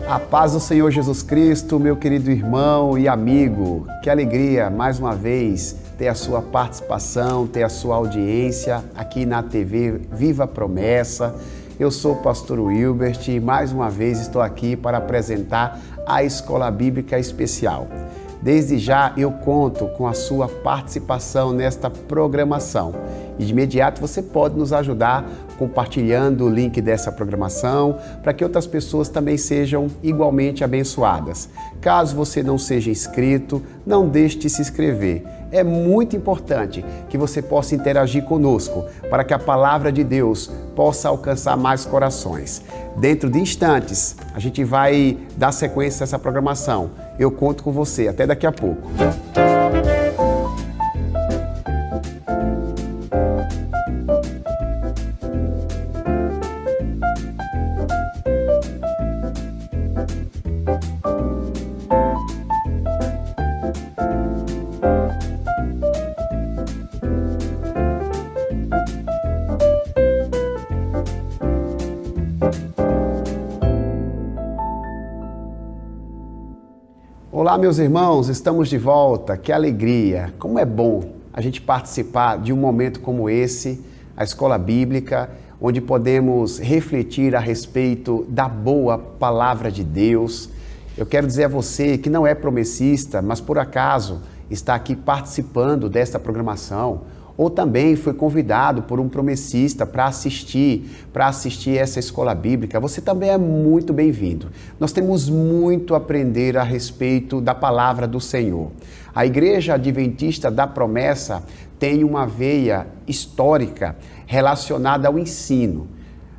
A paz do Senhor Jesus Cristo, meu querido irmão e amigo. Que alegria, mais uma vez, ter a sua participação, ter a sua audiência aqui na TV Viva a Promessa. Eu sou o pastor Wilbert e mais uma vez estou aqui para apresentar a Escola Bíblica Especial. Desde já eu conto com a sua participação nesta programação. E de imediato você pode nos ajudar compartilhando o link dessa programação para que outras pessoas também sejam igualmente abençoadas. Caso você não seja inscrito, não deixe de se inscrever. É muito importante que você possa interagir conosco para que a palavra de Deus possa alcançar mais corações. Dentro de instantes, a gente vai dar sequência a essa programação. Eu conto com você. Até daqui a pouco. Olá, meus irmãos, estamos de volta. Que alegria! Como é bom a gente participar de um momento como esse, a Escola Bíblica, onde podemos refletir a respeito da boa palavra de Deus. Eu quero dizer a você que não é promessista, mas por acaso está aqui participando desta programação, ou também foi convidado por um promessista para assistir essa escola bíblica, você também é muito bem-vindo. Nós temos muito a aprender a respeito da palavra do Senhor. A Igreja Adventista da Promessa tem uma veia histórica relacionada ao ensino.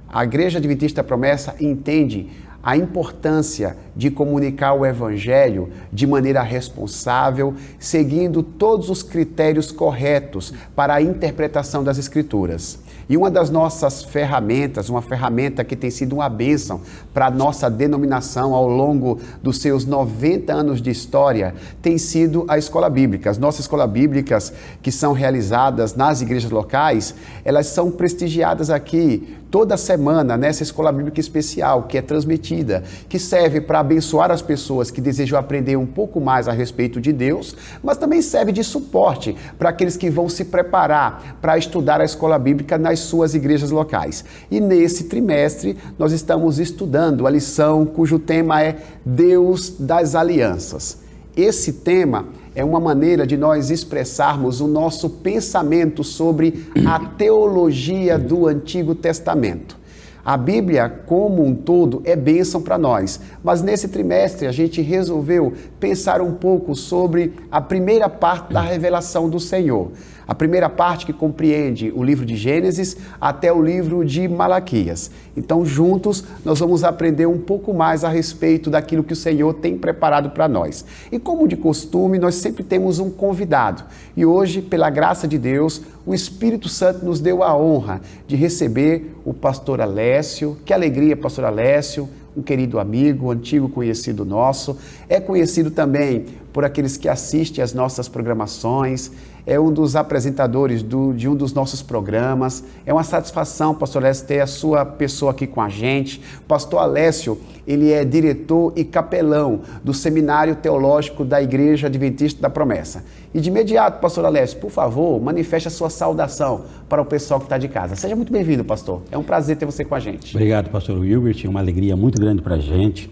A Igreja Adventista da Promessa entende a importância de comunicar o Evangelho de maneira responsável, seguindo todos os critérios corretos para a interpretação das Escrituras. E uma das nossas ferramentas, uma ferramenta que tem sido uma bênção para a nossa denominação ao longo dos seus 90 anos de história, tem sido a Escola Bíblica. As nossas escolas bíblicas que são realizadas nas igrejas locais, elas são prestigiadas aqui toda semana nessa Escola Bíblica Especial, que é transmitida, que serve para abençoar as pessoas que desejam aprender um pouco mais a respeito de Deus, mas também serve de suporte para aqueles que vão se preparar para estudar a Escola Bíblica nas suas igrejas locais. E nesse trimestre nós estamos estudando a lição cujo tema é Deus das Alianças. Esse tema é uma maneira de nós expressarmos o nosso pensamento sobre a teologia do Antigo Testamento. A Bíblia, como um todo, é bênção para nós, mas nesse trimestre a gente resolveu pensar um pouco sobre a primeira parte da revelação do Senhor. A primeira parte que compreende o livro de Gênesis até o livro de Malaquias. Então, juntos, nós vamos aprender um pouco mais a respeito daquilo que o Senhor tem preparado para nós. E como de costume, nós sempre temos um convidado. E hoje, pela graça de Deus, o Espírito Santo nos deu a honra de receber o pastor Alessio. Que alegria, pastor Alessio, um querido amigo, um antigo conhecido nosso. É conhecido também por aqueles que assistem às nossas programações, é um dos apresentadores de um dos nossos programas. É uma satisfação, pastor Alessio, ter a sua pessoa aqui com a gente. Pastor Alessio, ele é diretor e capelão do Seminário Teológico da Igreja Adventista da Promessa. E de imediato, pastor Alessio, por favor, manifeste a sua saudação para o pessoal que está de casa. Seja muito bem-vindo, pastor. É um prazer ter você com a gente. Obrigado, pastor Wilbert. É uma alegria muito grande para a gente.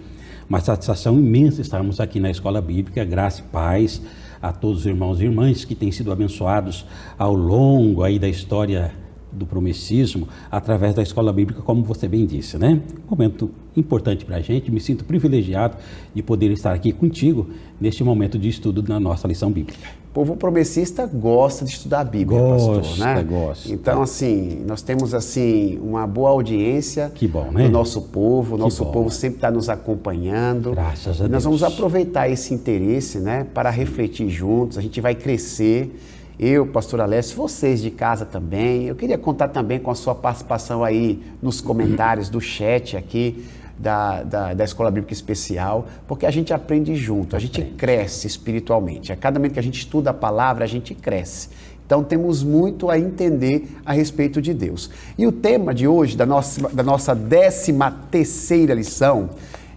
Uma satisfação imensa estarmos aqui na Escola Bíblica. Graça e paz a todos os irmãos e irmãs que têm sido abençoados ao longo aí da história do promessismo, através da Escola Bíblica, como você bem disse, né? Um momento importante para a gente, me sinto privilegiado de poder estar aqui contigo neste momento de estudo da nossa lição bíblica. O povo promessista gosta de estudar a Bíblia, pastor, né? Gosta. Então, assim, nós temos, assim, uma boa audiência né? do nosso povo. O nosso povo sempre está nos acompanhando. Graças a Deus. Nós vamos aproveitar esse interesse, né, para refletir juntos. A gente vai crescer. Eu, pastor Alessio, vocês de casa também. Eu queria contar também com a sua participação aí nos comentários do chat aqui da Escola Bíblica Especial, porque a gente aprende junto, a gente cresce espiritualmente. A cada momento que a gente estuda a palavra, a gente cresce. Então temos muito a entender a respeito de Deus. E o tema de hoje, da nossa 13ª lição,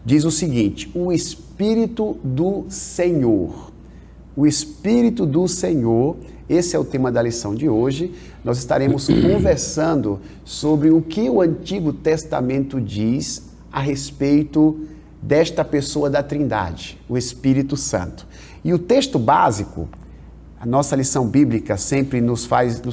diz o seguinte: o Espírito do Senhor. O Espírito do Senhor, esse é o tema da lição de hoje. Nós estaremos conversando sobre o que o Antigo Testamento diz a respeito desta pessoa da Trindade, o Espírito Santo. E o texto básico, a nossa lição bíblica sempre nos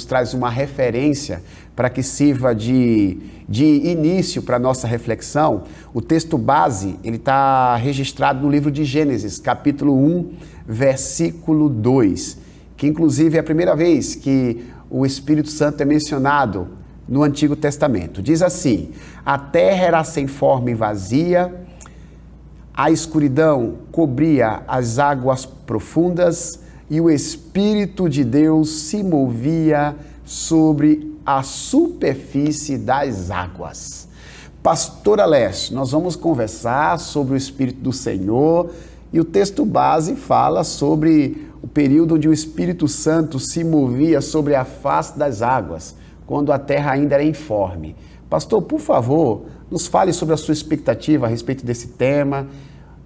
traz uma referência para que sirva de início para a nossa reflexão. O texto base, ele está registrado no livro de Gênesis, capítulo 1, versículo 2, que inclusive é a primeira vez que o Espírito Santo é mencionado no Antigo Testamento. Diz assim: a terra era sem forma e vazia, a escuridão cobria as águas profundas e o Espírito de Deus se movia sobre a superfície das águas. Pastor Alessio, nós vamos conversar sobre o Espírito do Senhor e o texto base fala sobre o período onde o Espírito Santo se movia sobre a face das águas, quando a terra ainda era informe. Pastor, por favor, nos fale sobre a sua expectativa a respeito desse tema,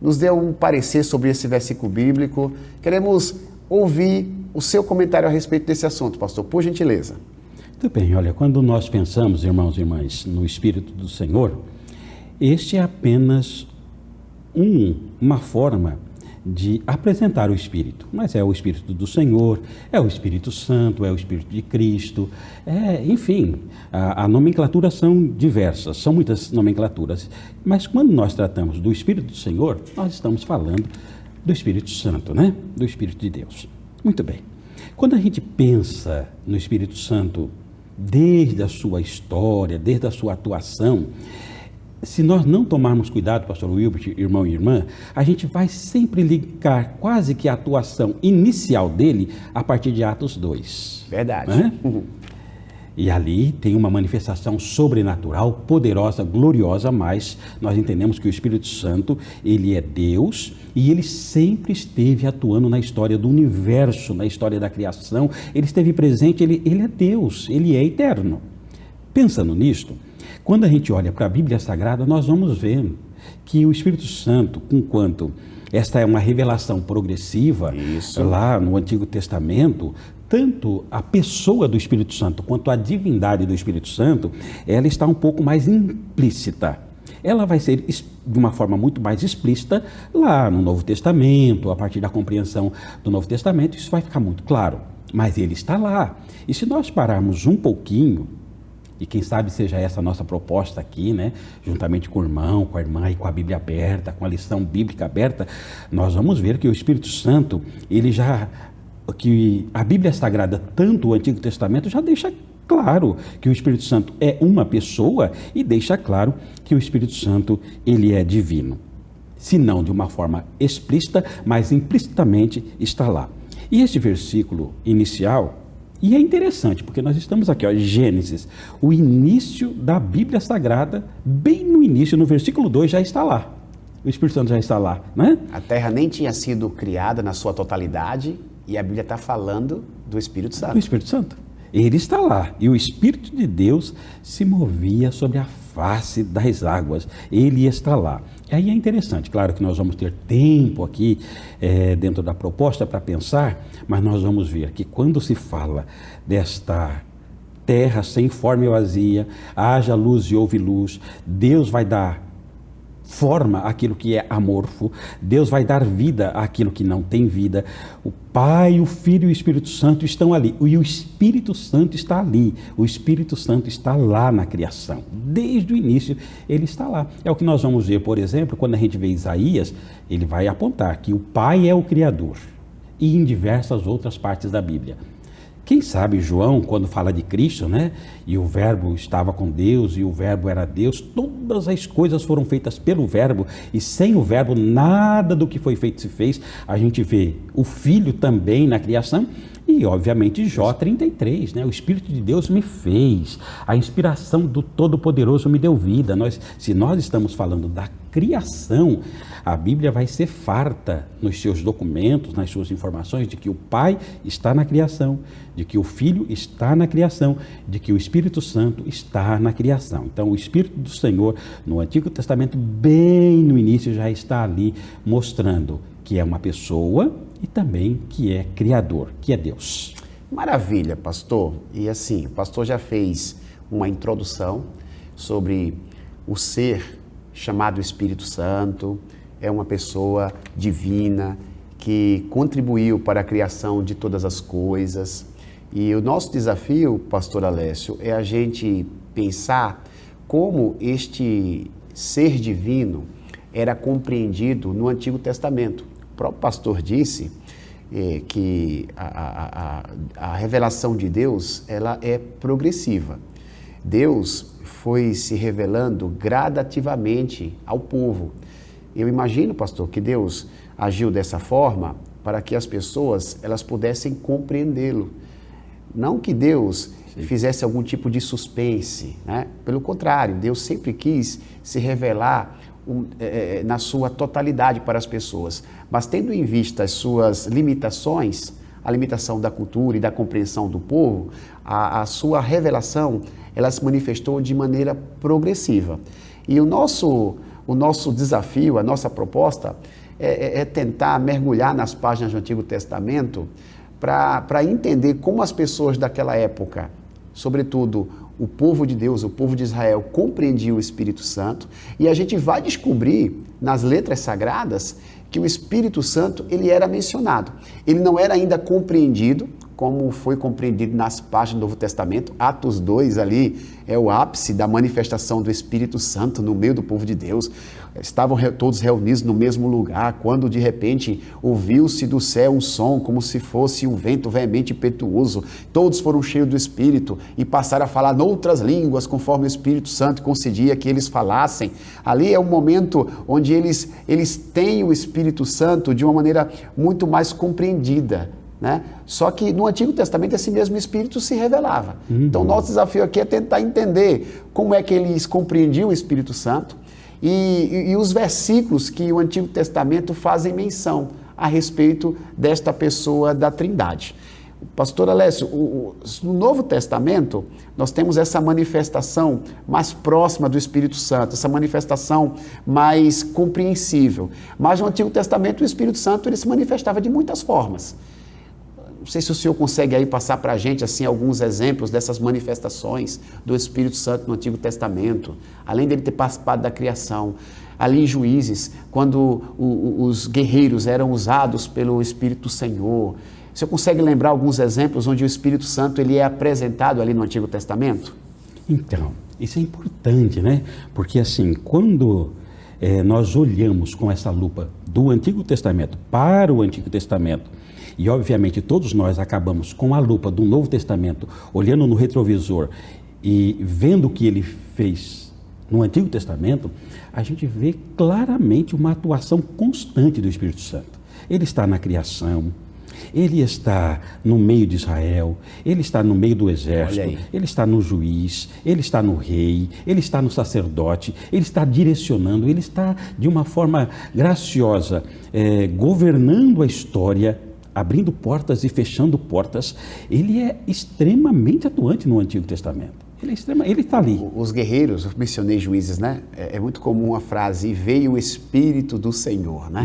nos dê um parecer sobre esse versículo bíblico. Queremos ouvir o seu comentário a respeito desse assunto, pastor, por gentileza. Muito bem, olha, quando nós pensamos, irmãos e irmãs, no Espírito do Senhor, este é apenas uma forma de apresentar o Espírito, mas é o Espírito do Senhor, é o Espírito Santo, é o Espírito de Cristo, enfim, a nomenclatura são diversas, são muitas nomenclaturas, mas quando nós tratamos do Espírito do Senhor, nós estamos falando do Espírito Santo, né? Do Espírito de Deus. Muito bem. Quando a gente pensa no Espírito Santo, desde a sua história, desde a sua atuação, se nós não tomarmos cuidado, pastor Wilbert, irmão e irmã, a gente vai sempre ligar quase que a atuação inicial dele a partir de Atos 2. Verdade. Né? E ali tem uma manifestação sobrenatural, poderosa, gloriosa, mas nós entendemos que o Espírito Santo, ele é Deus e ele sempre esteve atuando na história do universo, na história da criação. Ele esteve presente, ele é Deus, ele é eterno. Pensando nisto, quando a gente olha para a Bíblia Sagrada, nós vamos ver que o Espírito Santo, enquanto esta é uma revelação progressiva, lá no Antigo Testamento, tanto a pessoa do Espírito Santo quanto a divindade do Espírito Santo, ela está um pouco mais implícita. Ela vai ser de uma forma muito mais explícita lá no Novo Testamento, a partir da compreensão do Novo Testamento, isso vai ficar muito claro, mas ele está lá. E se nós pararmos um pouquinho, e quem sabe seja essa a nossa proposta aqui, né? Juntamente com o irmão, com a irmã e com a Bíblia aberta, com a lição bíblica aberta, nós vamos ver que o Espírito Santo, que a Bíblia Sagrada, tanto o Antigo Testamento, já deixa claro que o Espírito Santo é uma pessoa e deixa claro que o Espírito Santo, ele é divino. Se não de uma forma explícita, mas implicitamente está lá. E este versículo inicial, e é interessante, porque nós estamos aqui, ó, Gênesis, o início da Bíblia Sagrada, bem no início, no versículo 2, já está lá. O Espírito Santo já está lá, né? A terra nem tinha sido criada na sua totalidade e a Bíblia está falando do Espírito Santo. Do Espírito Santo. Ele está lá e o Espírito de Deus se movia sobre a face das águas. Ele está lá. E aí é interessante, claro que nós vamos ter tempo aqui dentro da proposta para pensar, mas nós vamos ver que quando se fala desta terra sem forma e vazia, haja luz e houve luz, Deus vai dar forma àquilo que é amorfo, Deus vai dar vida àquilo que não tem vida. O Pai, o Filho e o Espírito Santo estão ali, e o Espírito Santo está ali, o Espírito Santo está lá na criação, desde o início ele está lá. É o que nós vamos ver, por exemplo, quando a gente vê Isaías, ele vai apontar que o Pai é o Criador, e em diversas outras partes da Bíblia. Quem sabe João, quando fala de Cristo, né? E o Verbo estava com Deus e o Verbo era Deus, todas as coisas foram feitas pelo Verbo e sem o Verbo nada do que foi feito se fez. A gente vê o Filho também na criação E, obviamente, Jó 33, né? O Espírito de Deus me fez, a inspiração do Todo-Poderoso me deu vida. Se nós estamos falando da criação, a Bíblia vai ser farta nos seus documentos, nas suas informações, de que o Pai está na criação, de que o Filho está na criação, de que o Espírito Santo está na criação. Então, o Espírito do Senhor, no Antigo Testamento, bem no início, já está ali mostrando que é uma pessoa e também que é Criador, que é Deus. Maravilha, pastor. E assim, o pastor já fez uma introdução sobre o ser chamado Espírito Santo, é uma pessoa divina que contribuiu para a criação de todas as coisas. E o nosso desafio, pastor Alessio, é a gente pensar como este ser divino era compreendido no Antigo Testamento. O próprio pastor disse que a revelação de Deus, ela é progressiva. Deus foi se revelando gradativamente ao povo. Eu imagino, pastor, que Deus agiu dessa forma para que as pessoas elas pudessem compreendê-lo. Não que Deus fizesse algum tipo de suspense, né? Pelo contrário, Deus sempre quis se revelar na sua totalidade para as pessoas. Mas tendo em vista as suas limitações, a limitação da cultura e da compreensão do povo, a sua revelação, ela se manifestou de maneira progressiva. E o nosso desafio, a nossa proposta é tentar mergulhar nas páginas do Antigo Testamento para entender como as pessoas daquela época, sobretudo o povo de Deus, o povo de Israel, compreendia o Espírito Santo, e a gente vai descobrir nas letras sagradas que o Espírito Santo ele era mencionado. Ele não era ainda compreendido como foi compreendido nas páginas do Novo Testamento. Atos 2 ali é o ápice da manifestação do Espírito Santo no meio do povo de Deus. Estavam todos reunidos no mesmo lugar, quando de repente ouviu-se do céu um som como se fosse um vento veemente e impetuoso. Todos foram cheios do Espírito e passaram a falar noutras línguas, conforme o Espírito Santo concedia que eles falassem. Ali é um momento onde eles têm o Espírito Santo de uma maneira muito mais compreendida, né? Só que no Antigo Testamento esse mesmo Espírito se revelava. Então nosso desafio aqui é tentar entender como é que eles compreendiam o Espírito Santo e os versículos que o Antigo Testamento fazem menção a respeito desta pessoa da Trindade. Pastor Alessio, no Novo Testamento nós temos essa manifestação mais próxima do Espírito Santo, essa manifestação mais compreensível. Mas no Antigo Testamento o Espírito Santo ele se manifestava de muitas formas. Não sei se o senhor consegue aí passar para a gente assim, alguns exemplos dessas manifestações do Espírito Santo no Antigo Testamento, além dele ter participado da criação. Ali em Juízes, quando os guerreiros eram usados pelo Espírito do Senhor. O senhor consegue lembrar alguns exemplos onde o Espírito Santo ele é apresentado ali no Antigo Testamento? Então, isso é importante, né? Porque assim, quando nós olhamos com essa lupa do Antigo Testamento para o Antigo Testamento, e obviamente todos nós acabamos com a lupa do Novo Testamento, olhando no retrovisor e vendo o que ele fez no Antigo Testamento, a gente vê claramente uma atuação constante do Espírito Santo. Ele está na criação, ele está no meio de Israel, ele está no meio do exército, ele está no juiz, ele está no rei, ele está no sacerdote, ele está direcionando, ele está de uma forma graciosa, governando a história, abrindo portas e fechando portas. Ele é extremamente atuante no Antigo Testamento. Ele está ali. Os guerreiros, eu mencionei Juízes, né? É muito comum a frase, veio o Espírito do Senhor, né?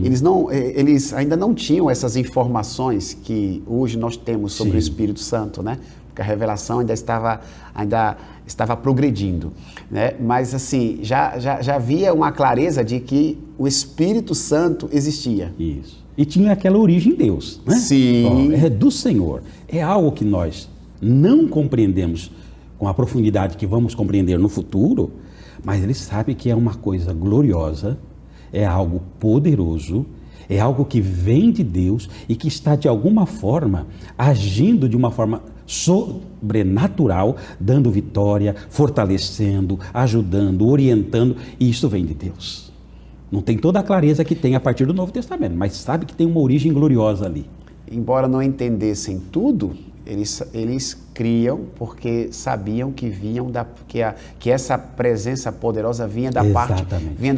Eles ainda não tinham essas informações que hoje nós temos sobre o Espírito Santo, né? Porque a revelação ainda estava progredindo, né? Mas assim, já havia uma clareza de que o Espírito Santo existia. Isso. E tinha aquela origem em Deus, né? Sim. É do Senhor. É algo que nós não compreendemos com a profundidade que vamos compreender no futuro, mas ele sabe que é uma coisa gloriosa, é algo poderoso, é algo que vem de Deus e que está de alguma forma agindo de uma forma sobrenatural, dando vitória, fortalecendo, ajudando, orientando, e isso vem de Deus. Não tem toda a clareza que tem a partir do Novo Testamento, mas sabe que tem uma origem gloriosa ali. embora não entendessem tudo, eles criam porque sabiam que que essa presença poderosa vinha da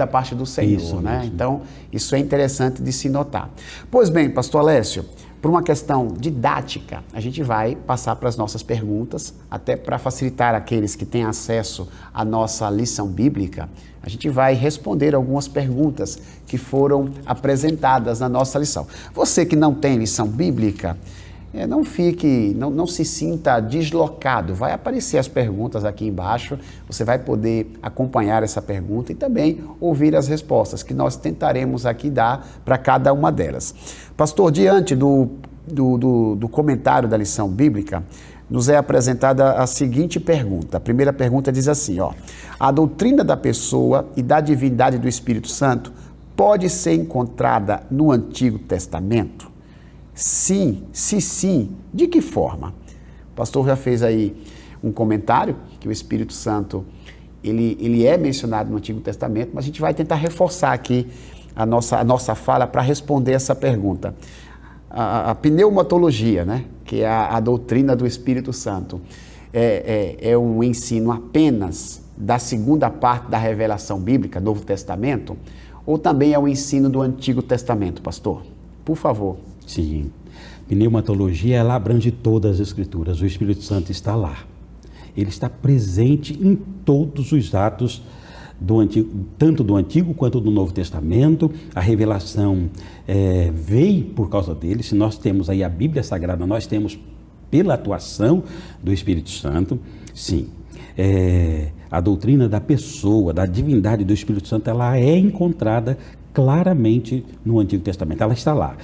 parte do Senhor, Isso né? mesmo. Então, isso é interessante de se notar. Pois bem, pastor Alessio, por uma questão didática, a gente vai passar para as nossas perguntas, até para facilitar aqueles que têm acesso à nossa lição bíblica. A gente vai responder algumas perguntas que foram apresentadas na nossa lição. Você que não tem lição bíblica, não se sinta deslocado. Vai aparecer as perguntas aqui embaixo, você vai poder acompanhar essa pergunta e também ouvir as respostas que nós tentaremos aqui dar para cada uma delas. Pastor, diante do comentário da lição bíblica, nos é apresentada a seguinte pergunta. A primeira pergunta diz assim, a doutrina da pessoa e da divindade do Espírito Santo pode ser encontrada no Antigo Testamento? Sim, se sim, de que forma? O pastor já fez aí um comentário que o Espírito Santo ele é mencionado no Antigo Testamento, mas a gente vai tentar reforçar aqui a nossa fala para responder essa pergunta. A pneumatologia, né, que é a doutrina do Espírito Santo, é um ensino apenas da segunda parte da revelação bíblica, Novo Testamento, ou também é um ensino do Antigo Testamento, pastor? Por favor. Sim. Pneumatologia, ela abrange todas as Escrituras. O Espírito Santo está lá. Ele está presente em todos os atos do Antigo, tanto do Antigo quanto do Novo Testamento. A revelação veio por causa dele. Se nós temos aí a Bíblia Sagrada, nós temos pela atuação do Espírito Santo. Sim. A doutrina da pessoa, da divindade do Espírito Santo, ela é encontrada claramente no Antigo Testamento. Ela está lá.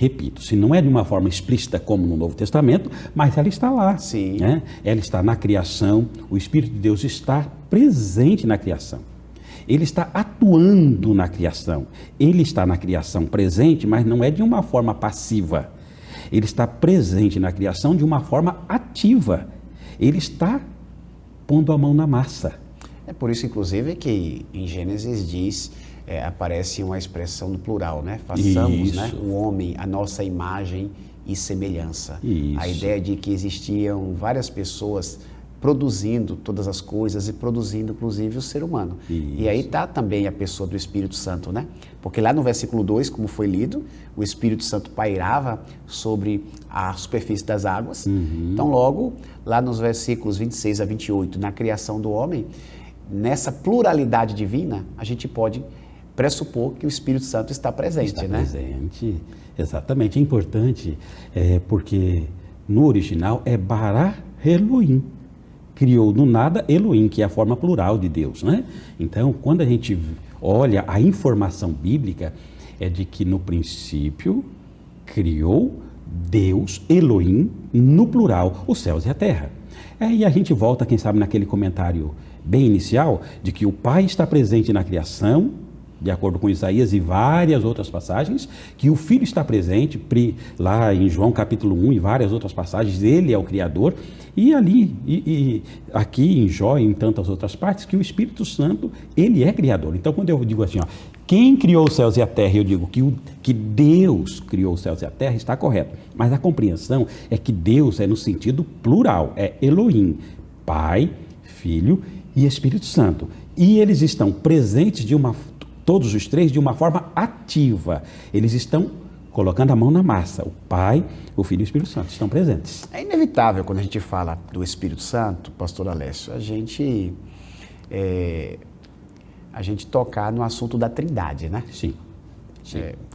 Repito, se não é de uma forma explícita como no Novo Testamento, mas ela está lá. Sim. Né? Ela está na criação, o Espírito de Deus está presente na criação. Ele está atuando na criação. Ele está na criação presente, mas não é de uma forma passiva. Ele está presente na criação de uma forma ativa. Ele está pondo a mão na massa. É por isso, inclusive, que em Gênesis diz... aparece uma expressão no plural, né? Façamos, né, o homem a nossa imagem e semelhança. Isso. A ideia de que existiam várias pessoas produzindo todas as coisas e produzindo, inclusive, o ser humano. Isso. E aí está também a pessoa do Espírito Santo, né? Porque lá no versículo 2, como foi lido, o Espírito Santo pairava sobre a superfície das águas. Uhum. Então, logo, lá nos versículos 26 a 28, na criação do homem, nessa pluralidade divina, a gente pode pressupor que o Espírito Santo está presente, né? Está presente, exatamente. É importante, porque no original é Bara Elohim. Criou do nada Elohim, que é a forma plural de Deus, né? Então, quando a gente olha a informação bíblica, é de que no princípio criou Deus, Elohim, no plural, os céus e a terra. E a gente volta, quem sabe, naquele comentário bem inicial, de que o Pai está presente na criação, de acordo com Isaías e várias outras passagens, que o Filho está presente, lá em João capítulo 1 e várias outras passagens, ele é o Criador, e aqui em Jó e em tantas outras partes, que o Espírito Santo, ele é Criador. Então, quando eu digo assim, quem criou os céus e a terra, eu digo que Deus criou os céus e a terra, está correto. Mas a compreensão é que Deus é no sentido plural, é Elohim, Pai, Filho e Espírito Santo. E eles estão presentes todos os três de uma forma ativa. Eles estão colocando a mão na massa. O Pai, o Filho e o Espírito Santo estão presentes. É inevitável, quando a gente fala do Espírito Santo, pastor Alessio, a gente tocar no assunto da Trindade, né? Sim.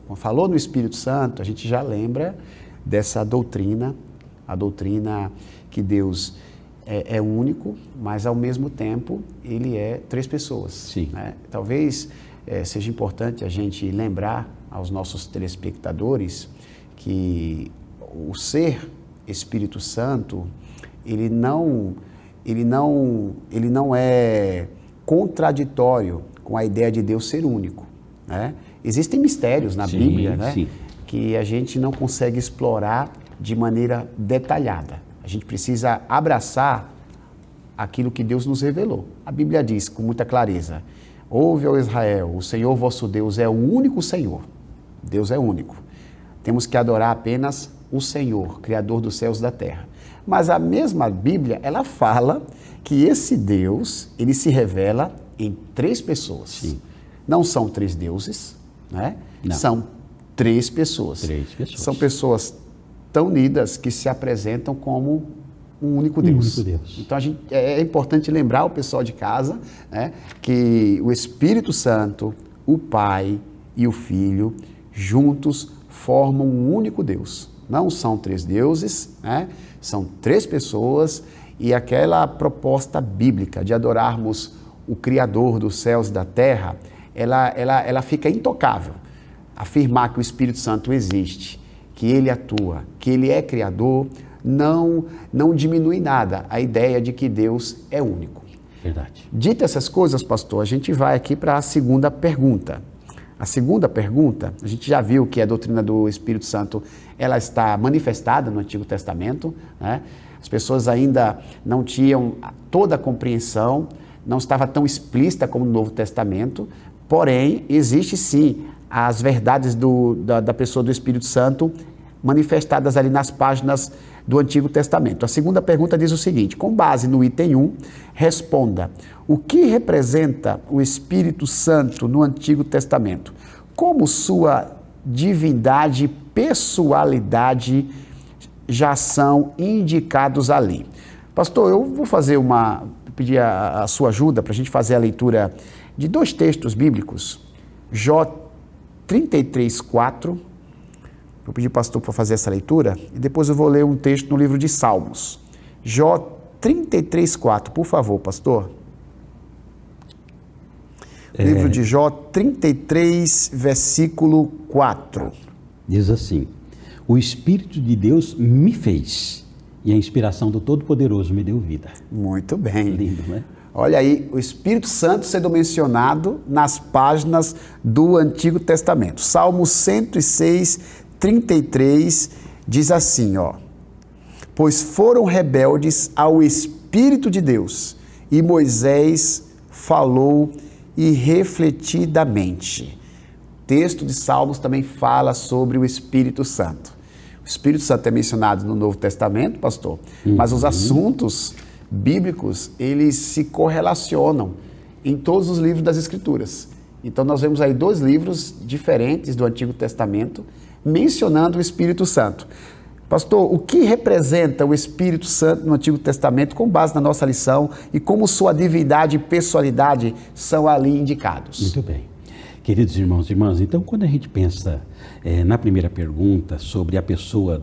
Quando falou no Espírito Santo, a gente já lembra dessa doutrina, a doutrina que Deus é único, mas ao mesmo tempo ele é três pessoas. Sim. Né? Talvez seja importante a gente lembrar aos nossos telespectadores que o ser Espírito Santo, ele não é contraditório com a ideia de Deus ser único, né? Existem mistérios na Bíblia, né, que a gente não consegue explorar de maneira detalhada. A gente precisa abraçar aquilo que Deus nos revelou. A Bíblia diz com muita clareza: ouve, ó Israel, o Senhor vosso Deus é o único Senhor. Deus é único. Temos que adorar apenas o Senhor, Criador dos céus e da terra. Mas a mesma Bíblia, ela fala que esse Deus, ele se revela em 3 pessoas. Sim. Não são 3 deuses, né? Não. São 3 pessoas. 3 pessoas. São pessoas tão unidas que se apresentam como um único Deus. único Deus. Então é importante lembrar o pessoal de casa, né, que o Espírito Santo, o Pai e o Filho, juntos formam um único Deus. Não são 3 deuses, né? São 3 pessoas, e aquela proposta bíblica de adorarmos o Criador dos céus e da terra, ela fica intocável. Afirmar que o Espírito Santo existe, que ele atua, que ele é Criador, não diminui nada a ideia de que Deus é único. Verdade. Dito essas coisas, pastor, a gente vai aqui para a segunda pergunta. A segunda pergunta, a gente já viu que a doutrina do Espírito Santo, ela está manifestada no Antigo Testamento, né? As pessoas ainda não tinham toda a compreensão, não estava tão explícita como no Novo Testamento, porém, existe sim as verdades da pessoa do Espírito Santo manifestadas ali nas páginas do Antigo Testamento. A segunda pergunta diz o seguinte: com base no item 1, responda: o que representa o Espírito Santo no Antigo Testamento? Como sua divindade e pessoalidade já são indicados ali? Pastor, eu vou pedir a sua ajuda para a gente fazer a leitura de 2 textos bíblicos. Jó 33:4. Vou pedir ao pastor para fazer essa leitura e depois eu vou ler um texto no livro de Salmos. Jó 33:4, por favor, pastor. Livro de Jó 33, versículo 4. Diz assim: o Espírito de Deus me fez e a inspiração do Todo-Poderoso me deu vida. Muito bem. Lindo, não é? Olha aí, o Espírito Santo sendo mencionado nas páginas do Antigo Testamento. Salmo 106, 33 diz assim, ó: pois foram rebeldes ao Espírito de Deus, e Moisés falou irrefletidamente. O texto de Salmos também fala sobre o Espírito Santo. O Espírito Santo é mencionado no Novo Testamento, pastor, mas os assuntos bíblicos, eles se correlacionam em todos os livros das Escrituras. Então nós vemos aí 2 livros diferentes do Antigo Testamento mencionando o Espírito Santo. Pastor, o que representa o Espírito Santo no Antigo Testamento com base na nossa lição e como sua divindade e pessoalidade são ali indicados? Muito bem. Queridos irmãos e irmãs, então quando a gente pensa na primeira pergunta sobre a pessoa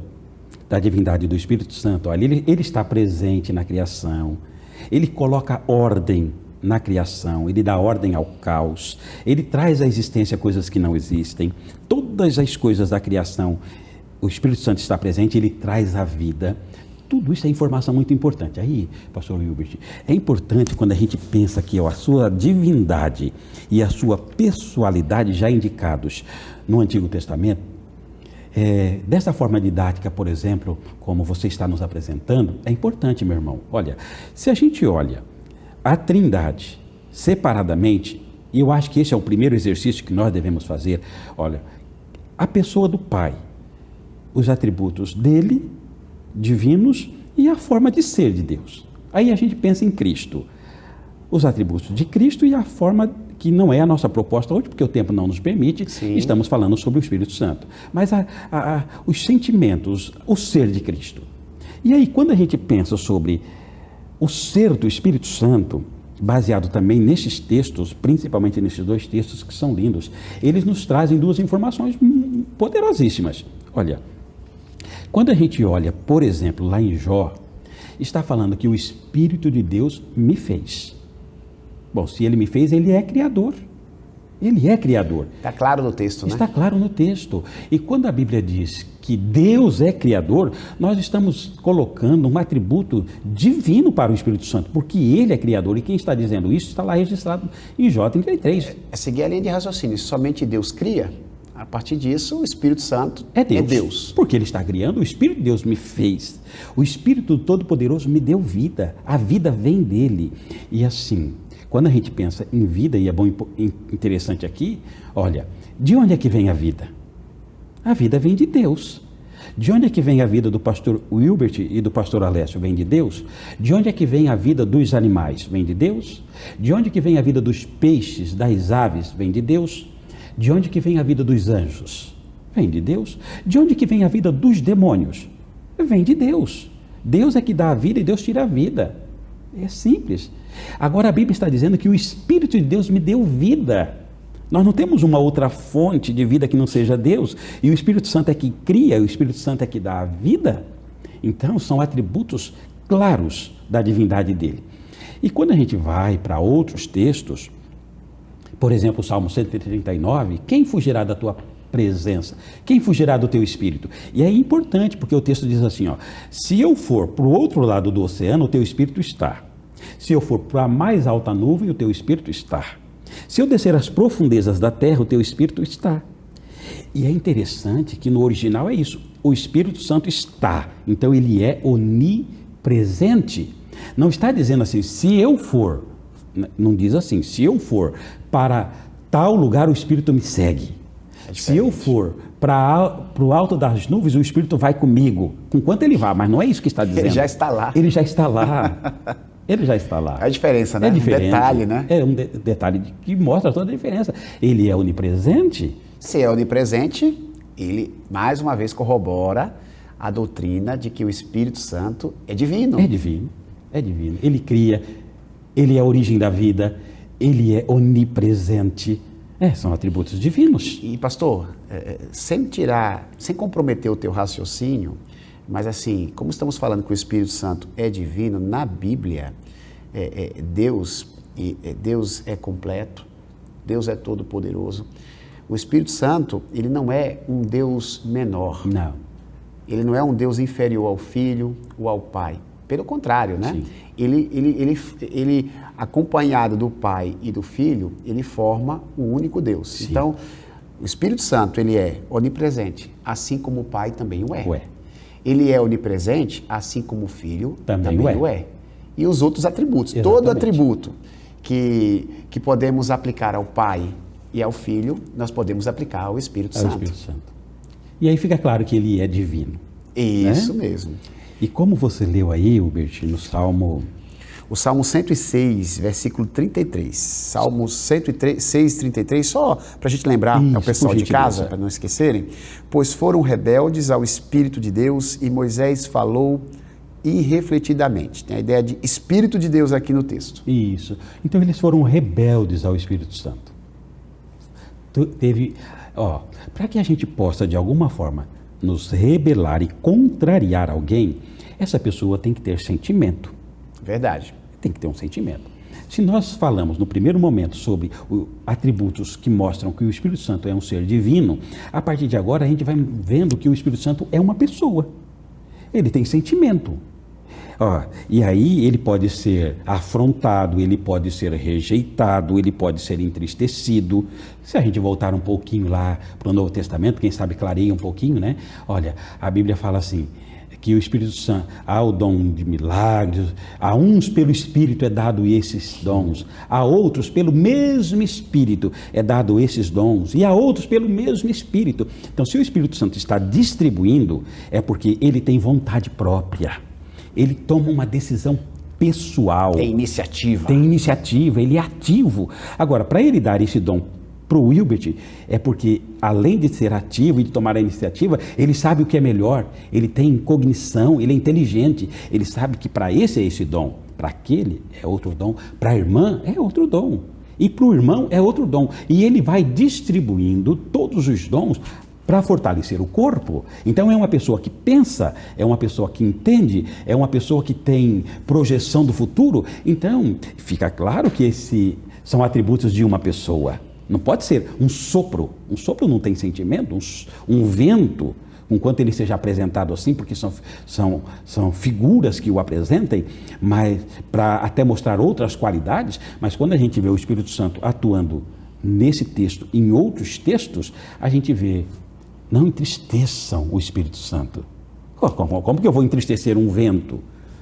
da divindade do Espírito Santo, olha, ele está presente na criação, ele coloca ordem na criação, ele dá ordem ao caos, ele traz à existência coisas que não existem, todas as coisas da criação, o Espírito Santo está presente, ele traz a vida. Tudo isso é informação muito importante. Aí, pastor Hilbert, é importante quando a gente pensa que a sua divindade e a sua pessoalidade já indicados no Antigo Testamento, dessa forma didática, por exemplo, como você está nos apresentando, é importante, meu irmão. Olha, se a gente olha a Trindade separadamente, e eu acho que esse é o primeiro exercício que nós devemos fazer, olha, a pessoa do Pai, os atributos dele, divinos, e a forma de ser de Deus. Aí a gente pensa em Cristo, os atributos de Cristo e a forma que não é a nossa proposta hoje, porque o tempo não nos permite. Sim. Estamos falando sobre o Espírito Santo. Mas os sentimentos, o ser de Cristo. E aí, quando a gente pensa sobre o ser do Espírito Santo, baseado também nesses textos, principalmente nesses 2 textos que são lindos, eles nos trazem 2 informações poderosíssimas. Olha, quando a gente olha, por exemplo, lá em Jó, está falando que o Espírito de Deus me fez. Bom, se ele me fez, ele é criador. Ele é criador. Está claro no texto, né? Está claro no texto. E quando a Bíblia diz que Deus é criador, nós estamos colocando um atributo divino para o Espírito Santo, porque ele é criador. E quem está dizendo isso está lá registrado em Jó 33. É seguir a linha de raciocínio. Somente Deus cria. A partir disso, o Espírito Santo é Deus. Porque ele está criando, o Espírito de Deus me fez. O Espírito Todo-Poderoso me deu vida. A vida vem dele. E assim, quando a gente pensa em vida, e é bom interessante aqui, olha, de onde é que vem a vida? A vida vem de Deus. De onde é que vem a vida do pastor Wilbert e do pastor Alessio? Vem de Deus. De onde é que vem a vida dos animais? Vem de Deus. De onde é que vem a vida dos peixes, das aves? Vem de Deus. De onde é que vem a vida dos anjos? Vem de Deus. De onde é que vem a vida dos demônios? Vem de Deus. Deus é que dá a vida e Deus tira a vida. É simples. Agora a Bíblia está dizendo que o Espírito de Deus me deu vida. Nós não temos uma outra fonte de vida que não seja Deus, e o Espírito Santo é que cria, o Espírito Santo é que dá a vida. Então são atributos claros da divindade dele. E quando a gente vai para outros textos, por exemplo, o Salmo 139, quem fugirá da tua presença? Quem fugirá do teu espírito? E é importante, porque o texto diz assim, ó, se eu for para o outro lado do oceano, o teu espírito está. Se eu for para a mais alta nuvem, o teu espírito está. Se eu descer às profundezas da terra, o teu espírito está. E é interessante que no original é isso, o Espírito Santo está, então ele é onipresente. Não está dizendo assim, se eu for, não diz assim, se eu for para tal lugar, o Espírito me segue. Se eu for para o alto das nuvens, o Espírito vai comigo, com quanto ele vai, mas não é isso que está dizendo. Ele já está lá. Ele já está lá. Ele já está lá. É a diferença, né? É diferente. Um detalhe, né? É um detalhe que mostra toda a diferença. Ele é onipresente. Se é onipresente, ele, mais uma vez, corrobora a doutrina de que o Espírito Santo é divino. É divino. É divino. Ele cria, ele é a origem da vida, ele é onipresente. São atributos divinos. E, pastor, sem comprometer o teu raciocínio, mas assim, como estamos falando que o Espírito Santo é divino, na Bíblia, Deus é completo, Deus é todo-poderoso. O Espírito Santo, ele não é um Deus menor. Não. Ele não é um Deus inferior ao Filho ou ao Pai. Pelo contrário, né? Sim. Ele, acompanhado do Pai e do Filho, ele forma o único Deus. Sim. Então, o Espírito Santo, ele é onipresente, assim como o Pai também o é. Ele é onipresente, assim como o Filho também o é. E os outros atributos. Exatamente. Todo atributo que podemos aplicar ao Pai e ao Filho, nós podemos aplicar ao Espírito Santo. Espírito Santo. E aí fica claro que ele é divino. Isso, né? Mesmo. E como você leu aí, Hubert, no Salmo... O Salmo 106, versículo 33. Salmo 106, 33, só para a gente lembrar ao pessoal de casa, para não esquecerem. Pois foram rebeldes ao Espírito de Deus e Moisés falou irrefletidamente. Tem a ideia de Espírito de Deus aqui no texto. Isso. Então eles foram rebeldes ao Espírito Santo. Para que a gente possa, de alguma forma, nos rebelar e contrariar alguém, essa pessoa tem que ter sentimento. Verdade. Tem que ter um sentimento. Se nós falamos no primeiro momento sobre atributos que mostram que o Espírito Santo é um ser divino, a partir de agora a gente vai vendo que o Espírito Santo é uma pessoa. Ele tem sentimento. E aí ele pode ser afrontado, ele pode ser rejeitado, ele pode ser entristecido. Se a gente voltar um pouquinho lá para o Novo Testamento, quem sabe clareia um pouquinho, né? Olha, a Bíblia fala assim, que o Espírito Santo, há o dom de milagres, a uns pelo Espírito é dado esses dons, a outros pelo mesmo Espírito é dado esses dons, e a outros pelo mesmo Espírito. Então, se o Espírito Santo está distribuindo, é porque ele tem vontade própria, ele toma uma decisão pessoal. Tem iniciativa. Tem iniciativa, ele é ativo. Agora, para ele dar esse dom para o Wilbert, é porque, além de ser ativo e de tomar a iniciativa, ele sabe o que é melhor, ele tem cognição, ele é inteligente, ele sabe que para esse é esse dom, para aquele é outro dom, para a irmã é outro dom, e para o irmão é outro dom, e ele vai distribuindo todos os dons para fortalecer o corpo. Então é uma pessoa que pensa, é uma pessoa que entende, é uma pessoa que tem projeção do futuro. Então fica claro que esses são atributos de uma pessoa. Não pode ser um sopro. Um sopro não tem sentimento, um vento, enquanto ele seja apresentado assim, porque são figuras que o apresentem, mas para até mostrar outras qualidades. Mas quando a gente vê o Espírito Santo atuando nesse texto, em outros textos, a gente vê, não entristeçam o Espírito Santo. Como que eu vou entristecer um vento?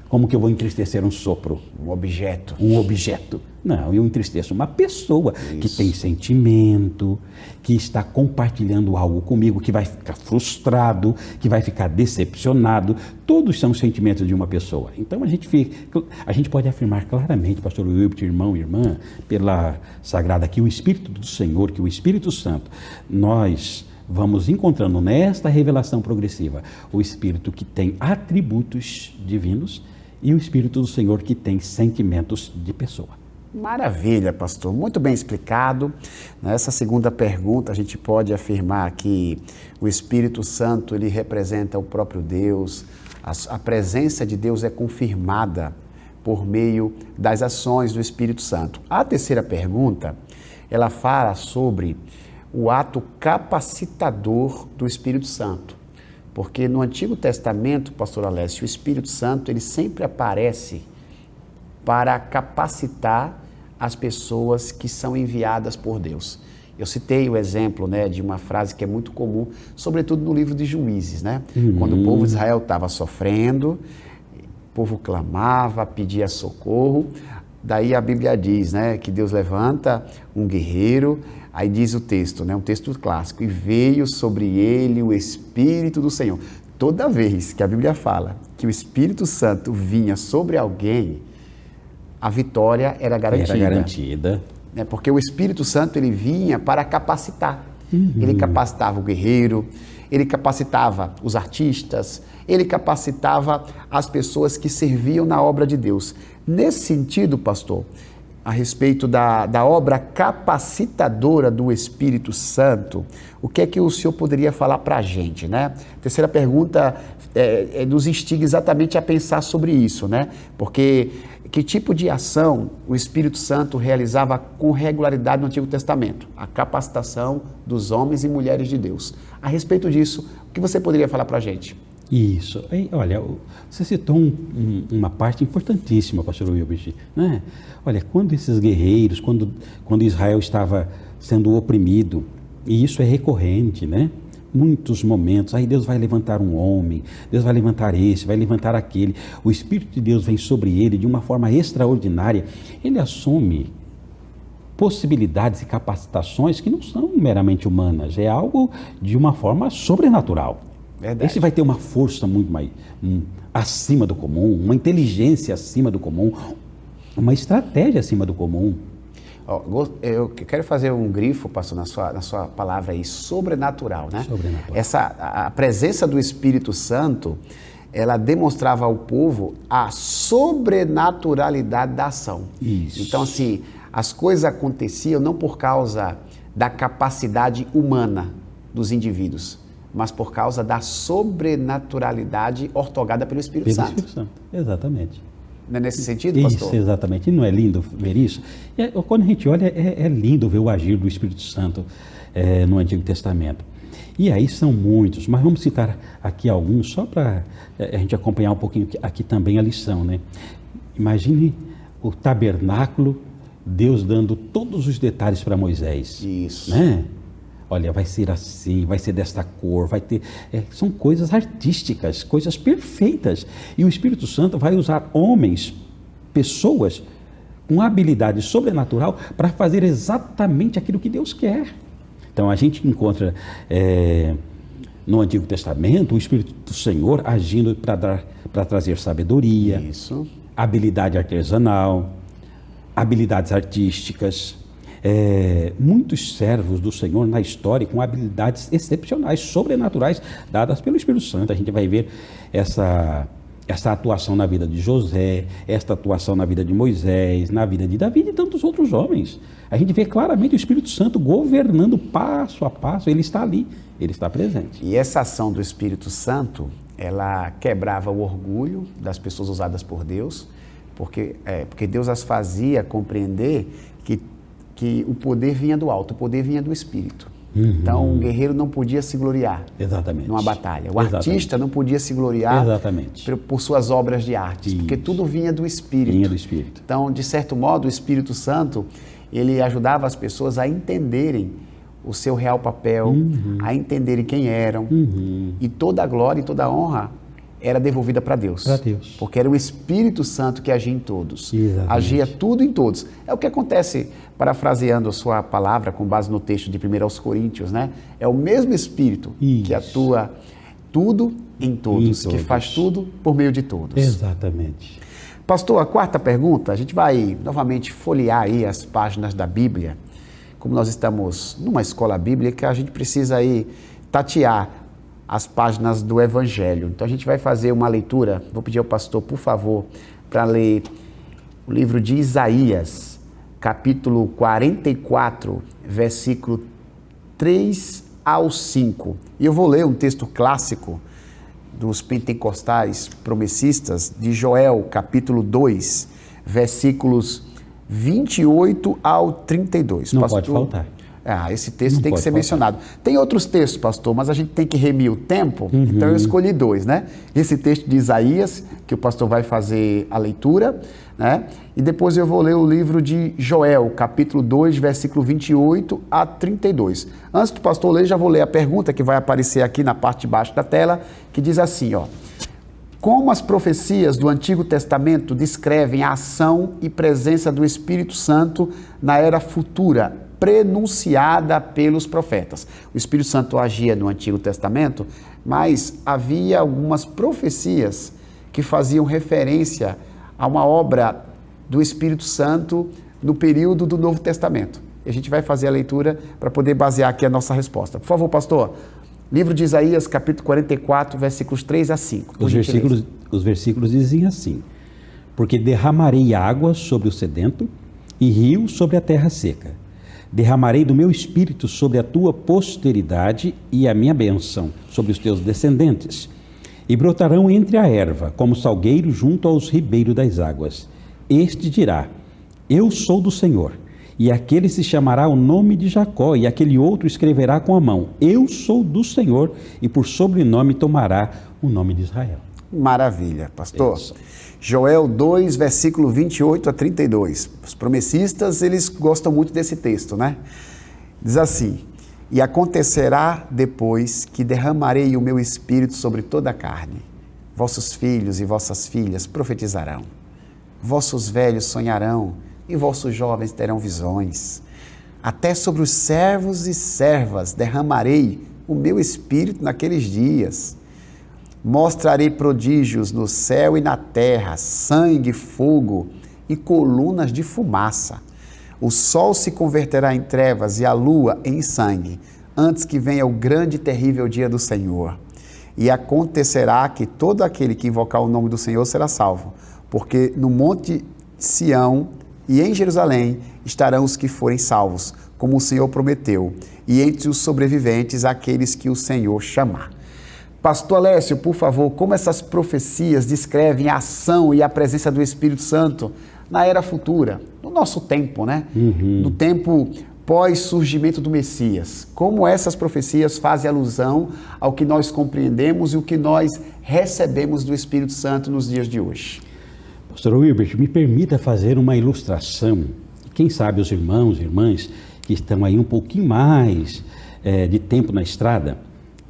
Como que eu vou entristecer um sopro? Um objeto. Um objeto. Não, eu entristeço uma pessoa que tem sentimento, que está compartilhando algo comigo, que vai ficar frustrado, que vai ficar decepcionado. Todos são sentimentos de uma pessoa. Então a gente pode afirmar claramente, pastor Wilbert, irmão e irmã, pela sagrada, que o Espírito do Senhor, que o Espírito Santo, nós vamos encontrando nesta revelação progressiva o Espírito que tem atributos divinos e o Espírito do Senhor que tem sentimentos de pessoa. Maravilha, pastor. Muito bem explicado. Nessa segunda pergunta, a gente pode afirmar que o Espírito Santo, ele representa o próprio Deus. A presença de Deus é confirmada por meio das ações do Espírito Santo. A terceira pergunta, ela fala sobre o ato capacitador do Espírito Santo. Porque no Antigo Testamento, pastor Alessio, o Espírito Santo, ele sempre aparece para capacitar as pessoas que são enviadas por Deus. Eu citei o exemplo, né, de uma frase que é muito comum, sobretudo no livro de Juízes, né? Quando o povo de Israel estava sofrendo, o povo clamava, pedia socorro, daí a Bíblia diz, né, que Deus levanta um guerreiro, aí diz o texto, né, um texto clássico, e veio sobre ele o Espírito do Senhor. Toda vez que a Bíblia fala que o Espírito Santo vinha sobre alguém, a vitória era garantida. Era garantida. Porque o Espírito Santo, ele vinha para capacitar. Ele capacitava o guerreiro, ele capacitava os artistas, ele capacitava as pessoas que serviam na obra de Deus. Nesse sentido, pastor, a respeito da obra capacitadora do Espírito Santo, o que é que o senhor poderia falar para a gente, né? Terceira pergunta nos instiga exatamente a pensar sobre isso, né? Porque que tipo de ação o Espírito Santo realizava com regularidade no Antigo Testamento? A capacitação dos homens e mulheres de Deus. A respeito disso, o que você poderia falar para a gente? Isso. Olha, você citou uma parte importantíssima, pastor Wilbert, né? Olha, quando esses guerreiros, quando Israel estava sendo oprimido, e isso é recorrente, né? Muitos momentos, aí Deus vai levantar um homem, Deus vai levantar esse, vai levantar aquele, o Espírito de Deus vem sobre ele de uma forma extraordinária, ele assume possibilidades e capacitações que não são meramente humanas, é algo de uma forma sobrenatural. Verdade. Esse vai ter uma força muito mais acima do comum, uma inteligência acima do comum, uma estratégia acima do comum. Eu quero fazer um grifo, pastor, na sua palavra aí, sobrenatural, né? Sobrenatural. A presença do Espírito Santo, ela demonstrava ao povo a sobrenaturalidade da ação. Isso. Então, assim, as coisas aconteciam não por causa da capacidade humana dos indivíduos, mas por causa da sobrenaturalidade ortogada pelo Espírito Santo. Pelo Espírito Santo, exatamente. Não é nesse sentido, pastor? Isso, exatamente. E não é lindo ver isso? Quando a gente olha, é lindo ver o agir do Espírito Santo no Antigo Testamento. E aí são muitos, mas vamos citar aqui alguns, só para a gente acompanhar um pouquinho aqui também a lição, né? Imagine o tabernáculo, Deus dando todos os detalhes para Moisés. Isso. Né? Olha, vai ser assim, vai ser desta cor, vai ter... são coisas artísticas, coisas perfeitas. E o Espírito Santo vai usar homens, pessoas com habilidade sobrenatural para fazer exatamente aquilo que Deus quer. Então a gente encontra no Antigo Testamento o Espírito do Senhor agindo para trazer sabedoria, Isso. habilidade artesanal, habilidades artísticas. Muitos servos do Senhor na história com habilidades excepcionais, sobrenaturais, dadas pelo Espírito Santo. A gente vai ver essa atuação na vida de José, esta atuação na vida de Moisés, na vida de Davi e de tantos outros homens. A gente vê claramente o Espírito Santo governando passo a passo, ele está ali, ele está presente. E essa ação do Espírito Santo, ela quebrava o orgulho das pessoas usadas por Deus, porque Deus as fazia compreender que o poder vinha do alto, o poder vinha do Espírito. Então, o guerreiro não podia se gloriar numa batalha. O artista não podia se gloriar por suas obras de arte, porque tudo vinha do Espírito. Vinha do Espírito. Então, de certo modo, o Espírito Santo, ele ajudava as pessoas a entenderem o seu real papel, a entenderem quem eram. E toda a glória e toda a honra era devolvida para Deus. Para Deus. Porque era o Espírito Santo que agia em todos. Exatamente. Agia tudo em todos. É o que acontece, parafraseando a sua palavra, com base no texto de 1 aos Coríntios, né? É o mesmo Espírito que atua tudo em todos, que faz tudo por meio de todos. Exatamente. Pastor, a quarta pergunta, a gente vai novamente folhear aí as páginas da Bíblia. Como nós estamos numa escola bíblica, a gente precisa aí tatear as páginas do Evangelho. Então a gente vai fazer uma leitura, vou pedir ao pastor, por favor, para ler o livro de Isaías, capítulo 44, versículo 3 ao 5. E eu vou ler um texto clássico dos pentecostais promessistas, de Joel, capítulo 2, versículos 28 ao 32. Não pastor, pode faltar. Esse texto Não tem que pode ser faltar. mencionado. Tem outros textos, pastor, mas a gente tem que remir o tempo, então eu escolhi dois, né? Esse texto de Isaías, que o pastor vai fazer a leitura, né? E depois eu vou ler o livro de Joel, capítulo 2, versículo 28 a 32. Antes do pastor ler, já vou ler a pergunta que vai aparecer aqui na parte de baixo da tela, que diz assim, ó: como as profecias do Antigo Testamento descrevem a ação e presença do Espírito Santo na era futura, prenunciada pelos profetas. O Espírito Santo agia no Antigo Testamento, mas havia algumas profecias que faziam referência a uma obra do Espírito Santo no período do Novo Testamento. E a gente vai fazer a leitura para poder basear aqui a nossa resposta. Por favor, pastor, livro de Isaías, capítulo 44, versículos 3 a 5. Os versículos dizem assim: porque derramarei água sobre o sedento e rio sobre a terra seca. Derramarei do meu espírito sobre a tua posteridade e a minha bênção sobre os teus descendentes. E brotarão entre a erva, como salgueiro junto aos ribeiros das águas. Este dirá: eu sou do Senhor. E aquele se chamará o nome de Jacó, e aquele outro escreverá com a mão: eu sou do Senhor, e por sobrenome tomará o nome de Israel. Maravilha, pastor. Isso. Joel 2, versículo 28 a 32. Os promessistas, eles gostam muito desse texto, né? Diz assim: e acontecerá depois que derramarei o meu espírito sobre toda a carne. Vossos filhos e vossas filhas profetizarão. Vossos velhos sonharão e vossos jovens terão visões. Até sobre os servos e servas derramarei o meu espírito naqueles dias. Mostrarei prodígios no céu e na terra, sangue, fogo e colunas de fumaça. O sol se converterá em trevas e a lua em sangue, antes que venha o grande e terrível dia do Senhor. E acontecerá que todo aquele que invocar o nome do Senhor será salvo, porque no monte Sião e em Jerusalém estarão os que forem salvos, como o Senhor prometeu, e entre os sobreviventes aqueles que o Senhor chamar. Pastor Alessio, por favor, como essas profecias descrevem a ação e a presença do Espírito Santo na era futura, no nosso tempo, né? No tempo pós-surgimento do Messias. Como essas profecias fazem alusão ao que nós compreendemos e o que nós recebemos do Espírito Santo nos dias de hoje? Pastor Wilbert, me permita fazer uma ilustração. Quem sabe os irmãos e irmãs que estão aí um pouquinho mais de tempo na estrada.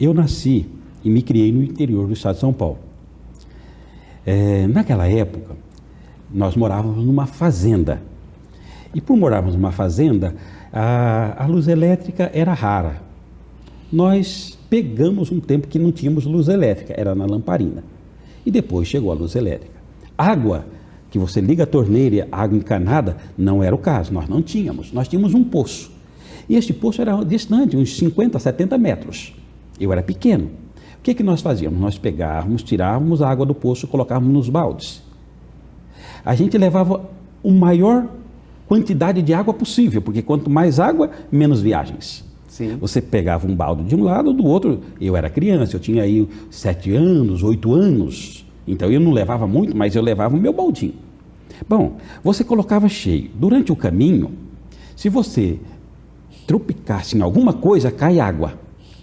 Eu nasci e me criei no interior do estado de São Paulo. Naquela época, nós morávamos numa fazenda. E por morarmos numa fazenda, a luz elétrica era rara. Nós pegamos um tempo que não tínhamos luz elétrica, era na lamparina. E depois chegou a luz elétrica. Água, que você liga a torneira, água encanada, não era o caso, nós não tínhamos. Nós tínhamos um poço. E este poço era distante, uns 50, 70 metros. Eu era pequeno. O que nós fazíamos? Nós pegávamos, tirávamos a água do poço e colocávamos nos baldes. A gente levava a maior quantidade de água possível, porque quanto mais água, menos viagens. Sim. Você pegava um balde de um lado, do outro. Eu era criança, eu tinha aí 7 anos, 8 anos. Então eu não levava muito, mas eu levava o meu baldinho. Bom, você colocava cheio. Durante o caminho, se você tropicasse em alguma coisa, cai água.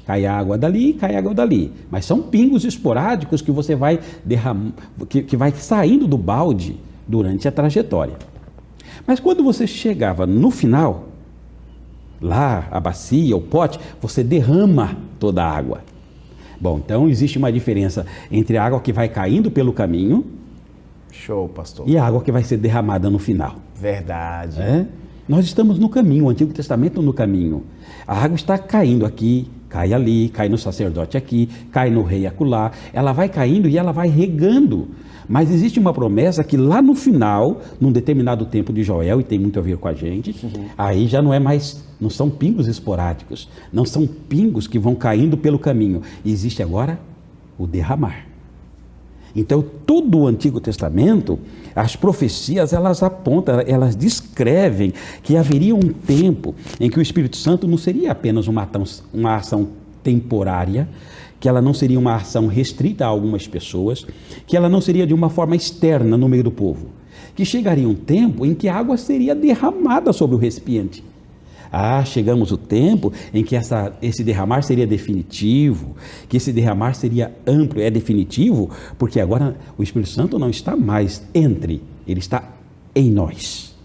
Cai água dali, cai água dali. Mas são pingos esporádicos que você vai derramando, que vai saindo do balde durante a trajetória. Mas quando você chegava no final, lá, a bacia, o pote, você derrama toda a água. Bom, então existe uma diferença entre a água que vai caindo pelo caminho Show, pastor. e a água que vai ser derramada no final. Verdade. Nós estamos no caminho, o Antigo Testamento no caminho. A água está caindo aqui, cai ali, cai no sacerdote aqui, cai no rei acolá. Ela vai caindo e ela vai regando. Mas existe uma promessa que lá no final, num determinado tempo de Joel, e tem muito a ver com a gente, aí já não é mais, não são pingos esporádicos, não são pingos que vão caindo pelo caminho. Existe agora o derramar. Então, todo o Antigo Testamento, as profecias, elas apontam, elas descrevem que haveria um tempo em que o Espírito Santo não seria apenas uma ação temporária, que ela não seria uma ação restrita a algumas pessoas, que ela não seria de uma forma externa no meio do povo, que chegaria um tempo em que a água seria derramada sobre o recipiente. Chegamos o tempo em que esse derramar seria definitivo, que esse derramar seria amplo, é definitivo, porque agora o Espírito Santo não está mais entre, ele está em nós.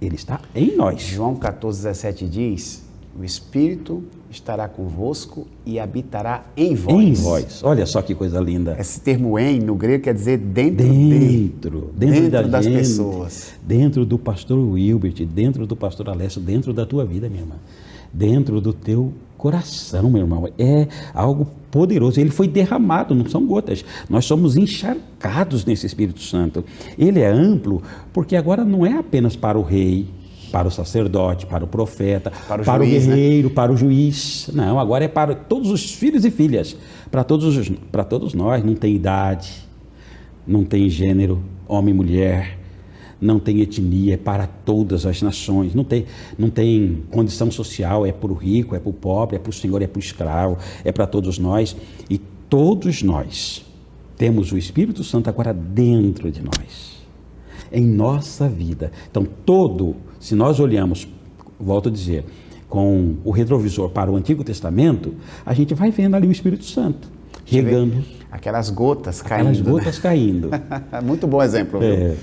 Ele está em nós. João 14,17 diz: o Espírito estará convosco e habitará em vós. Em vós. Olha só que coisa linda. Esse termo "em" no grego quer dizer dentro das gente, pessoas. Dentro do pastor Wilbert, dentro do pastor Alessio, dentro da tua vida, minha irmã. Dentro do teu coração, meu irmão. É algo poderoso. Ele foi derramado, não são gotas. Nós somos encharcados nesse Espírito Santo. Ele é amplo porque agora não é apenas para o rei, para o sacerdote, para o profeta, para o juiz, guerreiro, né? Para o juiz. Não, agora é para todos os filhos e filhas, para todos nós. Não tem idade, não tem gênero, homem e mulher, não tem etnia, é para todas as nações. Não tem condição social, é para o rico, é para o pobre, é para o senhor, é para o escravo, é para todos nós. E todos nós temos o Espírito Santo agora dentro de nós, em nossa vida. Então, se nós olhamos, volto a dizer, com o retrovisor para o Antigo Testamento, a gente vai vendo ali o Espírito Santo regando. Aquelas gotas caindo. Aquelas gotas caindo. Muito bom exemplo. Viu?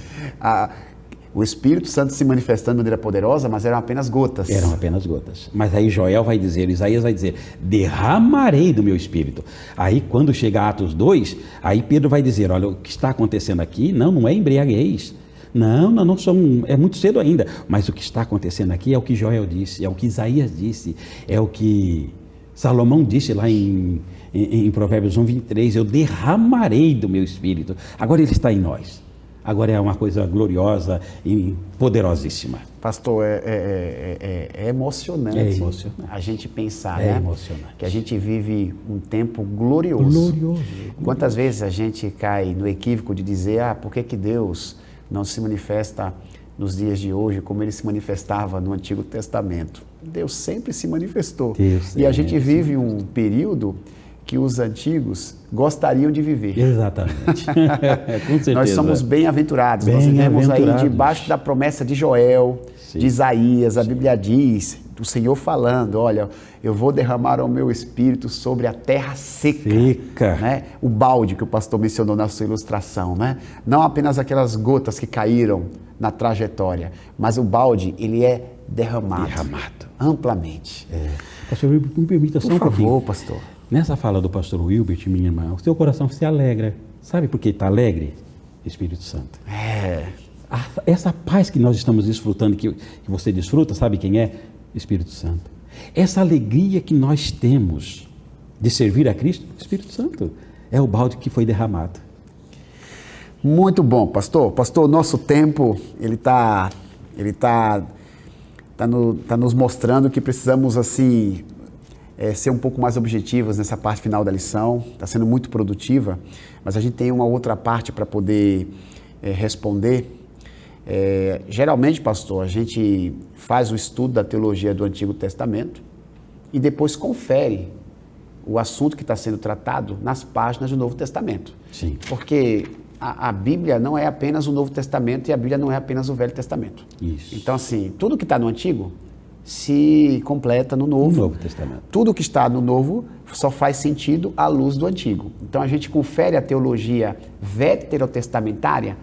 O Espírito Santo se manifestando de maneira poderosa, mas eram apenas gotas. Eram apenas gotas. Mas aí Joel vai dizer, Isaías vai dizer, derramarei do meu Espírito. Aí quando chega Atos 2, aí Pedro vai dizer, olha, o que está acontecendo aqui não é embriaguez. Não é muito cedo ainda, mas o que está acontecendo aqui é o que Joel disse, é o que Isaías disse, é o que Salomão disse lá em Provérbios 1:23, eu derramarei do meu Espírito. Agora ele está em nós, agora é uma coisa gloriosa e poderosíssima. Pastor, é emocionante, a gente pensar, emocionante. Que a gente vive um tempo glorioso. Quantas vezes a gente cai no equívoco de dizer, por que Deus não se manifesta nos dias de hoje como ele se manifestava no Antigo Testamento? Deus sempre se manifestou. E a gente vive um período que os antigos gostariam de viver. Exatamente. Com certeza. Nós somos bem-aventurados. Nós vivemos aí debaixo da promessa de Joel, de Isaías. A Bíblia diz, o Senhor falando, olha, eu vou derramar o meu Espírito sobre a terra seca. Né? O balde que o pastor mencionou na sua ilustração, né? Não apenas aquelas gotas que caíram na trajetória, mas o balde, ele é derramado. Amplamente. Pastor, me permita só um pouquinho. Por favor, pastor. Nessa fala do pastor Wilbert, minha irmã, o seu coração se alegra. Sabe por que está alegre? Espírito Santo. Essa paz que nós estamos desfrutando, que você desfruta, sabe quem é? Espírito Santo. Essa alegria que nós temos de servir a Cristo, Espírito Santo, é o balde que foi derramado. Muito bom, pastor. Pastor, o nosso tempo, ele tá nos mostrando que precisamos, assim, ser um pouco mais objetivos nessa parte final da lição. Está sendo muito produtiva, mas a gente tem uma outra parte para poder responder. Geralmente, pastor, a gente faz o estudo da teologia do Antigo Testamento e depois confere o assunto que está sendo tratado nas páginas do Novo Testamento. Sim. Porque a Bíblia não é apenas o Novo Testamento e a Bíblia não é apenas o Velho Testamento. Isso. Então, assim, tudo que está no Antigo se completa no Novo. Testamento. Tudo que está no Novo só faz sentido à luz do Antigo. Então, a gente confere a teologia veterotestamentária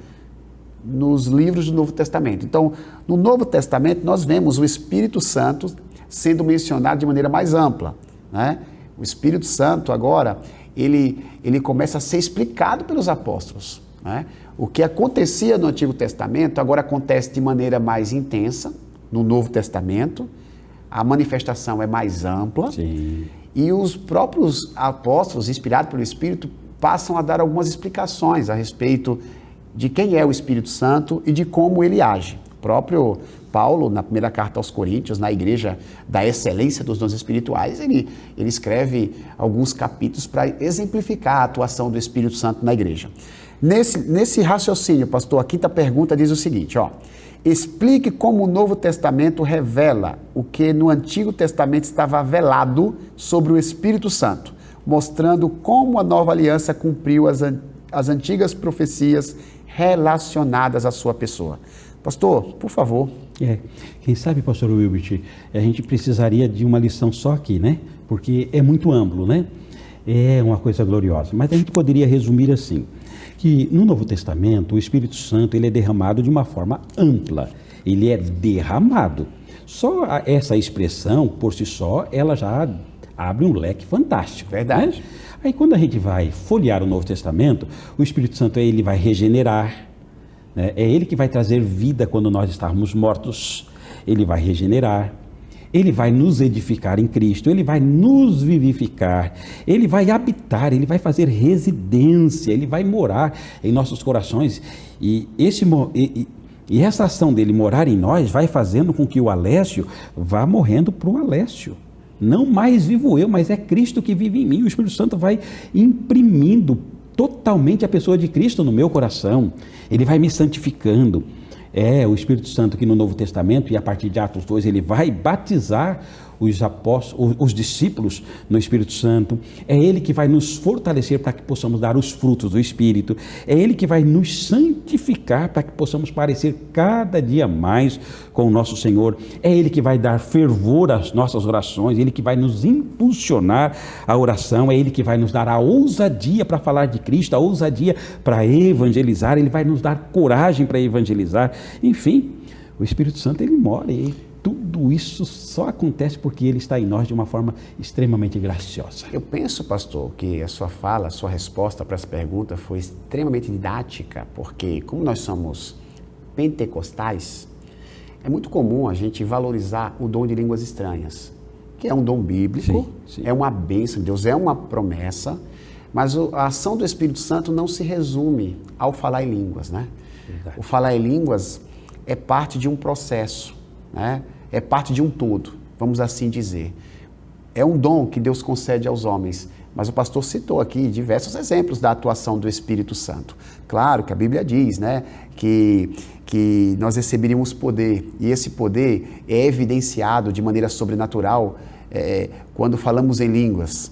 nos livros do Novo Testamento. Então, no Novo Testamento, nós vemos o Espírito Santo sendo mencionado de maneira mais ampla, né? O Espírito Santo, agora, ele começa a ser explicado pelos apóstolos, né? O que acontecia no Antigo Testamento agora acontece de maneira mais intensa no Novo Testamento, a manifestação é mais ampla. Sim. E os próprios apóstolos, inspirados pelo Espírito, passam a dar algumas explicações a respeito de quem é o Espírito Santo e de como ele age. O próprio Paulo, na primeira carta aos Coríntios, na igreja da excelência dos dons espirituais, ele escreve alguns capítulos para exemplificar a atuação do Espírito Santo na igreja. Nesse raciocínio, pastor, a quinta pergunta diz o seguinte, explique como o Novo Testamento revela o que no Antigo Testamento estava velado sobre o Espírito Santo, mostrando como a nova aliança cumpriu as antigas profecias relacionadas à sua pessoa. Pastor, por favor. Quem sabe, pastor Wilbert, a gente precisaria de uma lição só aqui, né? Porque é muito amplo, né? É uma coisa gloriosa. Mas a gente poderia resumir assim, que no Novo Testamento o Espírito Santo ele é derramado de uma forma ampla. Ele é derramado. Só essa expressão, por si só, ela já abre um leque fantástico. Verdade. Né? Aí quando a gente vai folhear o Novo Testamento, o Espírito Santo ele vai regenerar, né? É ele que vai trazer vida quando nós estarmos mortos. Ele vai regenerar. Ele vai nos edificar em Cristo, Ele vai nos vivificar, Ele vai habitar, Ele vai fazer residência, Ele vai morar em nossos corações. E essa ação dele morar em nós vai fazendo com que o Alessio vá morrendo para o Alessio. Não mais vivo eu, mas é Cristo que vive em mim. O Espírito Santo vai imprimindo totalmente a pessoa de Cristo no meu coração. Ele vai me santificando. É o Espírito Santo que no Novo Testamento, e a partir de Atos 2, ele vai batizar os apóstolos, os discípulos no Espírito Santo. É ele que vai nos fortalecer para que possamos dar os frutos do Espírito. É ele que vai nos santificar para que possamos parecer cada dia mais com o nosso Senhor. É ele que vai dar fervor às nossas orações. É ele que vai nos impulsionar à oração. É ele que vai nos dar a ousadia para falar de Cristo, a ousadia para evangelizar. Ele vai nos dar coragem para evangelizar. Enfim, o Espírito Santo ele mora e tudo isso só acontece porque ele está em nós de uma forma extremamente graciosa. Eu penso, pastor, que a sua fala, a sua resposta para essa pergunta foi extremamente didática, porque como nós somos pentecostais, é muito comum a gente valorizar o dom de línguas estranhas, que é um dom bíblico, sim. É uma bênção de Deus, é uma promessa, mas a ação do Espírito Santo não se resume ao falar em línguas, né? Verdade. O falar em línguas é parte de um processo, né? É parte de um todo, vamos assim dizer. É um dom que Deus concede aos homens, mas o pastor citou aqui diversos exemplos da atuação do Espírito Santo. Claro que a Bíblia diz, né, que nós receberíamos poder, e esse poder é evidenciado de maneira sobrenatural quando falamos em línguas.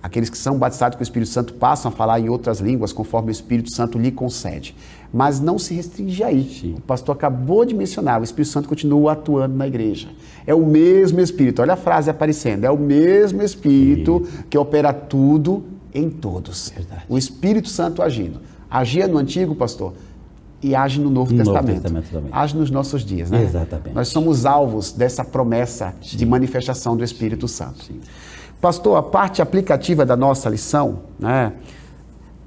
Aqueles que são batizados com o Espírito Santo passam a falar em outras línguas conforme o Espírito Santo lhe concede. Mas não se restringe aí. Sim. O pastor acabou de mencionar, o Espírito Santo continua atuando na igreja. É o mesmo Espírito, olha a frase aparecendo, é o mesmo Espírito que opera tudo em todos. Verdade. O Espírito Santo agindo. Agia no Antigo, pastor, e age no Novo Testamento. Também. Age nos nossos dias, né? Exatamente. Nós somos alvos dessa promessa de manifestação do Espírito Santo. Sim. Pastor, a parte aplicativa da nossa lição, né,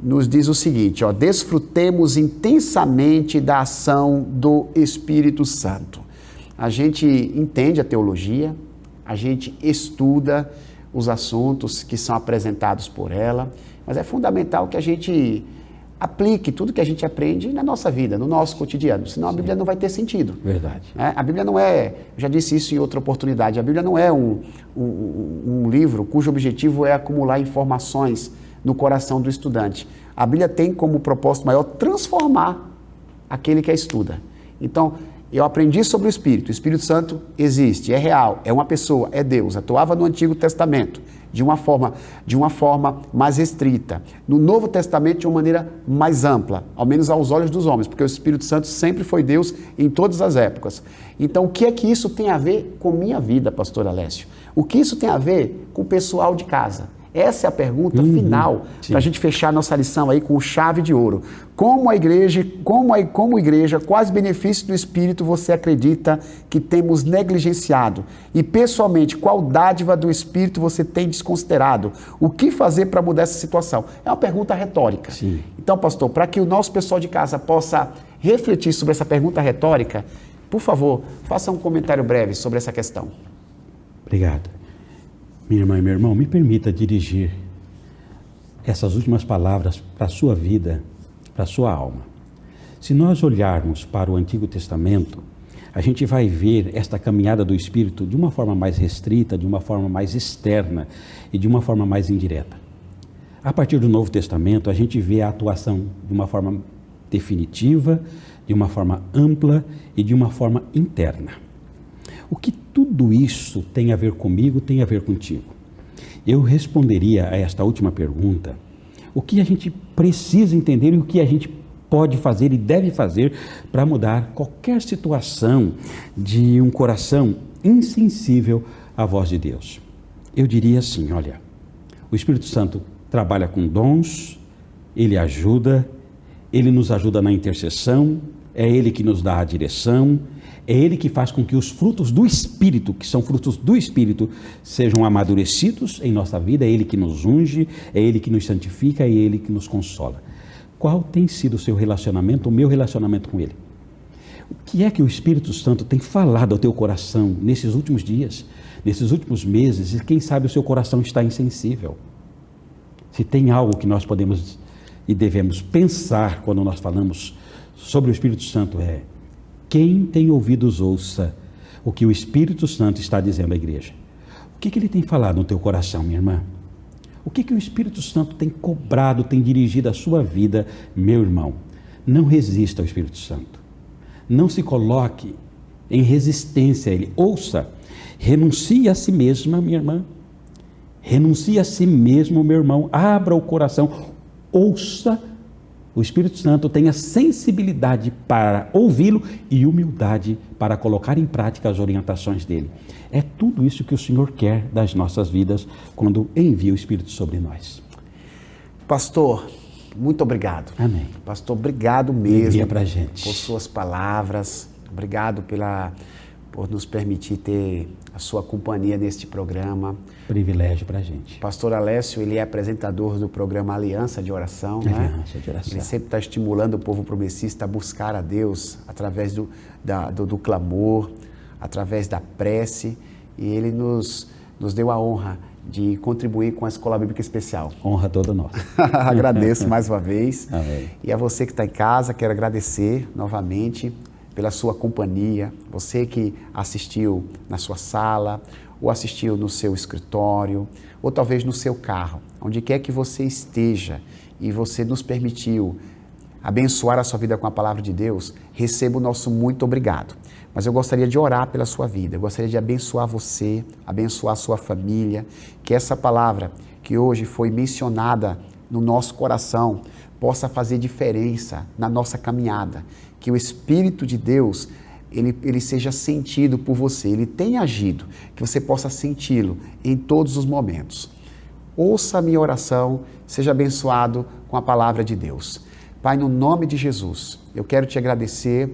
nos diz o seguinte, desfrutemos intensamente da ação do Espírito Santo. A gente entende a teologia, a gente estuda os assuntos que são apresentados por ela, mas é fundamental que a gente aplique tudo que a gente aprende na nossa vida, no nosso cotidiano, senão a Bíblia não vai ter sentido. Verdade. A Bíblia não é, eu já disse isso em outra oportunidade, a Bíblia não é um livro cujo objetivo é acumular informações no coração do estudante. A Bíblia tem como propósito maior transformar aquele que a estuda. Então, eu aprendi sobre o Espírito Santo existe, é real, é uma pessoa, é Deus, atuava no Antigo Testamento, de uma forma mais restrita. No Novo Testamento, de uma maneira mais ampla, ao menos aos olhos dos homens, porque o Espírito Santo sempre foi Deus em todas as épocas. Então, o que é que isso tem a ver com minha vida, pastor Alessio? O que isso tem a ver com o pessoal de casa? Essa é a pergunta final, para a gente fechar a nossa lição aí com chave de ouro. Como igreja, quais benefícios do Espírito você acredita que temos negligenciado? E pessoalmente, qual dádiva do Espírito você tem desconsiderado? O que fazer para mudar essa situação? É uma pergunta retórica. Sim. Então, pastor, para que o nosso pessoal de casa possa refletir sobre essa pergunta retórica, por favor, faça um comentário breve sobre essa questão. Obrigado. Minha irmã e meu irmão, me permita dirigir essas últimas palavras para a sua vida, para a sua alma. Se nós olharmos para o Antigo Testamento, a gente vai ver esta caminhada do Espírito de uma forma mais restrita, de uma forma mais externa e de uma forma mais indireta. A partir do Novo Testamento, a gente vê a atuação de uma forma definitiva, de uma forma ampla e de uma forma interna. O que tudo isso tem a ver comigo, tem a ver contigo? Eu responderia a esta última pergunta, o que a gente precisa entender e o que a gente pode fazer e deve fazer para mudar qualquer situação de um coração insensível à voz de Deus. Eu diria assim, olha, o Espírito Santo trabalha com dons, ele ajuda, ele nos ajuda na intercessão, é ele que nos dá a direção, é ele que faz com que os frutos do Espírito, que são frutos do Espírito, sejam amadurecidos em nossa vida, é ele que nos unge, é ele que nos santifica, é ele que nos consola. Qual tem sido o seu relacionamento, o meu relacionamento com ele? O que é que o Espírito Santo tem falado ao teu coração nesses últimos dias, nesses últimos meses, e quem sabe o seu coração está insensível? Se tem algo que nós podemos e devemos pensar quando nós falamos sobre o Espírito Santo é: quem tem ouvidos ouça o que o Espírito Santo está dizendo à igreja. O que ele tem falado no teu coração, minha irmã? O que o Espírito Santo tem cobrado, tem dirigido a sua vida, meu irmão? Não resista ao Espírito Santo. Não se coloque em resistência a ele. Ouça, renuncie a si mesma, minha irmã. Renuncie a si mesmo, meu irmão. Abra o coração. Ouça. O Espírito Santo tenha sensibilidade para ouvi-lo e humildade para colocar em prática as orientações dele. É tudo isso que o Senhor quer das nossas vidas quando envia o Espírito sobre nós. Pastor, muito obrigado. Amém. Pastor, obrigado mesmo pra gente. por suas palavras. Obrigado por nos permitir ter a sua companhia neste programa. Privilégio para a gente. Pastor Alessio, ele é apresentador do programa Aliança de Oração, né? Aliança de Oração. Ele sempre está estimulando o povo promessista a buscar a Deus através do clamor, através da prece, e ele nos deu a honra de contribuir com a Escola Bíblica Especial. Honra toda nossa. Agradeço mais uma vez. Amém. E a você que está em casa, quero agradecer novamente pela sua companhia, você que assistiu na sua sala, ou assistiu no seu escritório, ou talvez no seu carro, onde quer que você esteja e você nos permitiu abençoar a sua vida com a palavra de Deus, receba o nosso muito obrigado. Mas eu gostaria de orar pela sua vida, eu gostaria de abençoar você, abençoar a sua família, que essa palavra que hoje foi mencionada no nosso coração possa fazer diferença na nossa caminhada, que o Espírito de Deus ele seja sentido por você, ele tem agido, que você possa senti-lo em todos os momentos. Ouça a minha oração, seja abençoado com a palavra de Deus. Pai, no nome de Jesus, eu quero te agradecer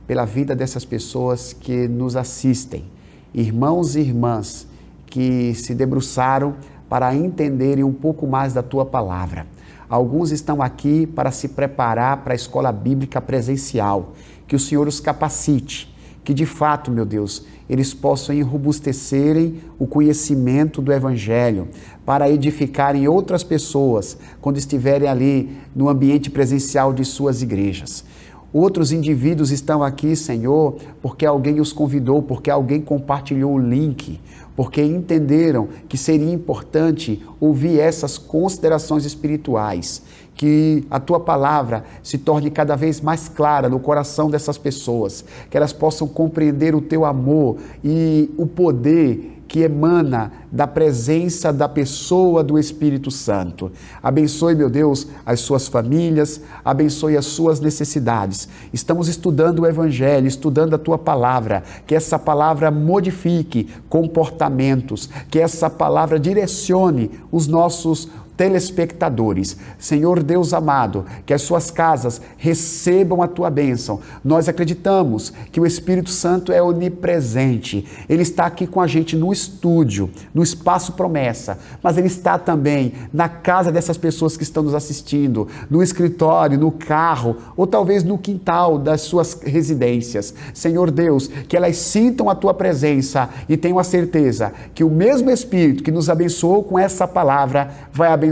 pela vida dessas pessoas que nos assistem, irmãos e irmãs que se debruçaram para entenderem um pouco mais da tua palavra. Alguns estão aqui para se preparar para a escola bíblica presencial, que o Senhor os capacite, que de fato, meu Deus, eles possam enrobustecerem o conhecimento do Evangelho, para edificarem outras pessoas quando estiverem ali no ambiente presencial de suas igrejas. Outros indivíduos estão aqui, Senhor, porque alguém os convidou, porque alguém compartilhou o link, porque entenderam que seria importante ouvir essas considerações espirituais, que a Tua palavra se torne cada vez mais clara no coração dessas pessoas, que elas possam compreender o Teu amor e o poder que emana da presença da pessoa do Espírito Santo. Abençoe, meu Deus, as suas famílias, abençoe as suas necessidades. Estamos estudando o Evangelho, estudando a Tua Palavra, que essa palavra modifique comportamentos, que essa palavra direcione os nossos telespectadores. Senhor Deus amado, que as suas casas recebam a tua bênção. Nós acreditamos que o Espírito Santo é onipresente. Ele está aqui com a gente no estúdio, no Espaço Promessa, mas ele está também na casa dessas pessoas que estão nos assistindo, no escritório, no carro, ou talvez no quintal das suas residências. Senhor Deus, que elas sintam a tua presença e tenham a certeza que o mesmo Espírito que nos abençoou com essa palavra vai abençoar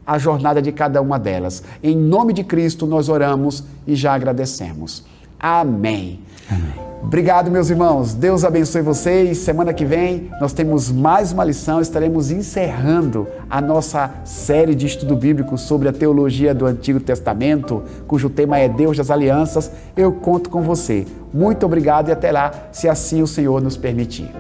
a jornada de cada uma delas. Em nome de Cristo nós oramos e já agradecemos. Amém. Amém. Obrigado, meus irmãos. Deus abençoe vocês. Semana que vem nós temos mais uma lição. Estaremos encerrando a nossa série de estudo bíblico sobre a teologia do Antigo Testamento, cujo tema é Deus das Alianças. Eu conto com você. Muito obrigado e até lá, se assim o Senhor nos permitir.